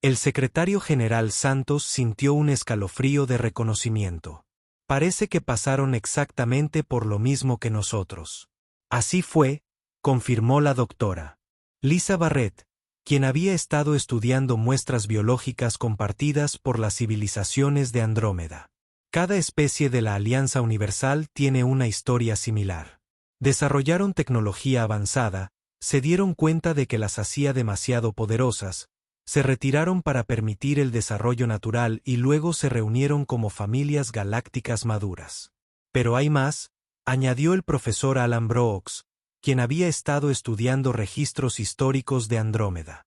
El secretario general Santos sintió un escalofrío de reconocimiento. Parece que pasaron exactamente por lo mismo que nosotros. Así fue, confirmó la doctora Lisa Barrett, quien había estado estudiando muestras biológicas compartidas por las civilizaciones de Andrómeda. Cada especie de la Alianza Universal tiene una historia similar. Desarrollaron tecnología avanzada, se dieron cuenta de que las hacía demasiado poderosas, se retiraron para permitir el desarrollo natural y luego se reunieron como familias galácticas maduras. Pero hay más, añadió el profesor Alan Brooks, quien había estado estudiando registros históricos de Andrómeda.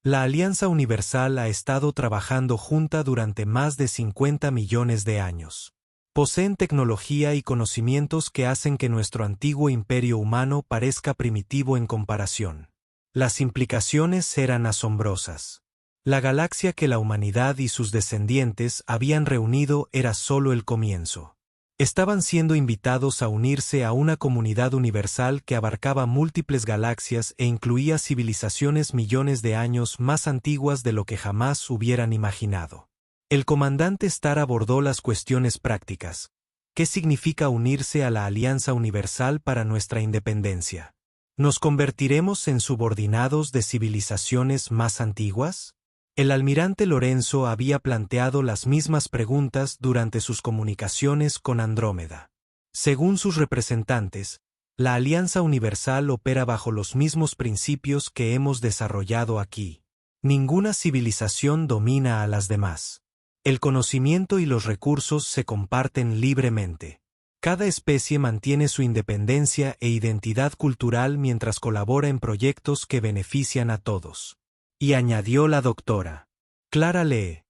La Alianza Universal ha estado trabajando junta durante más de 50 millones de años. Poseen tecnología y conocimientos que hacen que nuestro antiguo imperio humano parezca primitivo en comparación. Las implicaciones eran asombrosas. La galaxia que la humanidad y sus descendientes habían reunido era solo el comienzo. Estaban siendo invitados a unirse a una comunidad universal que abarcaba múltiples galaxias e incluía civilizaciones millones de años más antiguas de lo que jamás hubieran imaginado. El comandante Starr abordó las cuestiones prácticas. ¿Qué significa unirse a la Alianza Universal para nuestra independencia? ¿Nos convertiremos en subordinados de civilizaciones más antiguas? El almirante Lorenzo había planteado las mismas preguntas durante sus comunicaciones con Andrómeda. Según sus representantes, la Alianza Universal opera bajo los mismos principios que hemos desarrollado aquí. Ninguna civilización domina a las demás. El conocimiento y los recursos se comparten libremente. Cada especie mantiene su independencia e identidad cultural mientras colabora en proyectos que benefician a todos. Y añadió la doctora Clara Lee,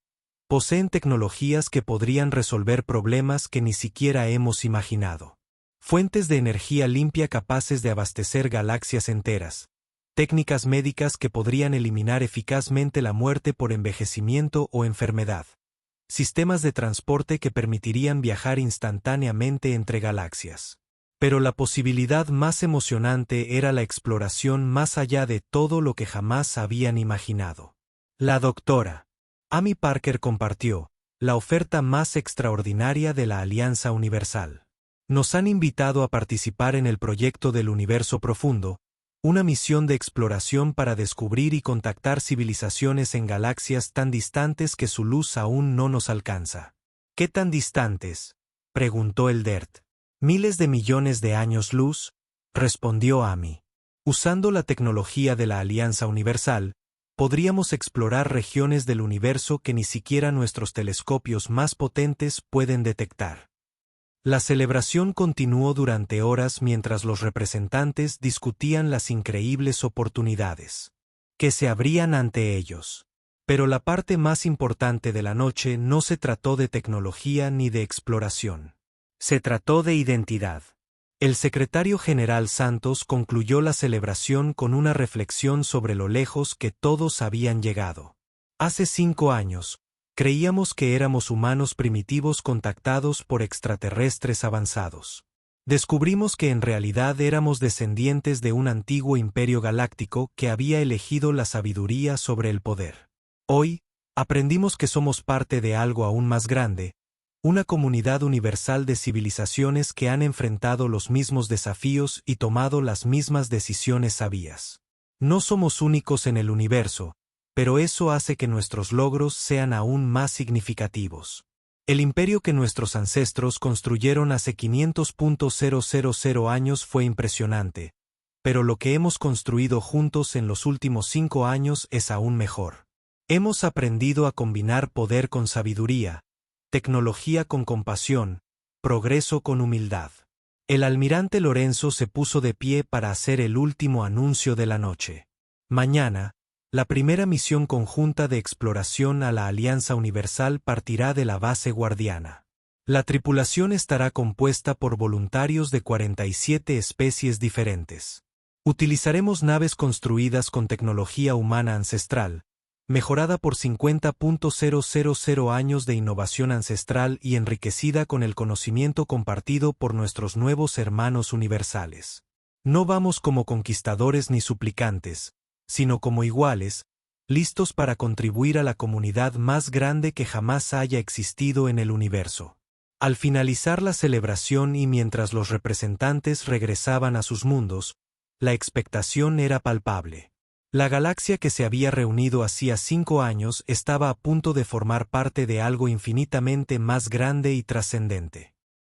poseen tecnologías que podrían resolver problemas que ni siquiera hemos imaginado. Fuentes de energía limpia capaces de abastecer galaxias enteras. Técnicas médicas que podrían eliminar eficazmente la muerte por envejecimiento o enfermedad. Sistemas de transporte que permitirían viajar instantáneamente entre galaxias. Pero la posibilidad más emocionante era la exploración más allá de todo lo que jamás habían imaginado. La doctora Amy Parker compartió la oferta más extraordinaria de la Alianza Universal. Nos han invitado a participar en el proyecto del Universo Profundo, una misión de exploración para descubrir y contactar civilizaciones en galaxias tan distantes que su luz aún no nos alcanza. ¿Qué tan distantes?, preguntó el DERT. Miles de millones de años luz, respondió Amy. Usando la tecnología de la Alianza Universal, podríamos explorar regiones del universo que ni siquiera nuestros telescopios más potentes pueden detectar. La celebración continuó durante horas mientras los representantes discutían las increíbles oportunidades que se abrían ante ellos. Pero la parte más importante de la noche no se trató de tecnología ni de exploración. Se trató de identidad. El secretario general Santos concluyó la celebración con una reflexión sobre lo lejos que todos habían llegado. Hace 5 años, creíamos que éramos humanos primitivos contactados por extraterrestres avanzados. Descubrimos que en realidad éramos descendientes de un antiguo imperio galáctico que había elegido la sabiduría sobre el poder. Hoy, aprendimos que somos parte de algo aún más grande, una comunidad universal de civilizaciones que han enfrentado los mismos desafíos y tomado las mismas decisiones sabias. No somos únicos en el universo, pero eso hace que nuestros logros sean aún más significativos. El imperio que nuestros ancestros construyeron hace 500.000 años fue impresionante, pero lo que hemos construido juntos en los últimos 5 años es aún mejor. Hemos aprendido a combinar poder con sabiduría, tecnología con compasión, progreso con humildad. El almirante Lorenzo se puso de pie para hacer el último anuncio de la noche. Mañana, La primera misión conjunta de exploración a la Alianza Universal partirá de la base guardiana. La tripulación estará compuesta por voluntarios de 47 especies diferentes. Utilizaremos naves construidas con tecnología humana ancestral, mejorada por 50.000 años de innovación ancestral y enriquecida con el conocimiento compartido por nuestros nuevos hermanos universales. No vamos como conquistadores ni suplicantes, sino como iguales, listos para contribuir a la comunidad más grande que jamás haya existido en el universo. Al finalizar la celebración y mientras los representantes regresaban a sus mundos, la expectación era palpable. La galaxia que se había reunido hacía 5 años estaba a punto de formar parte de algo infinitamente más grande y trascendente.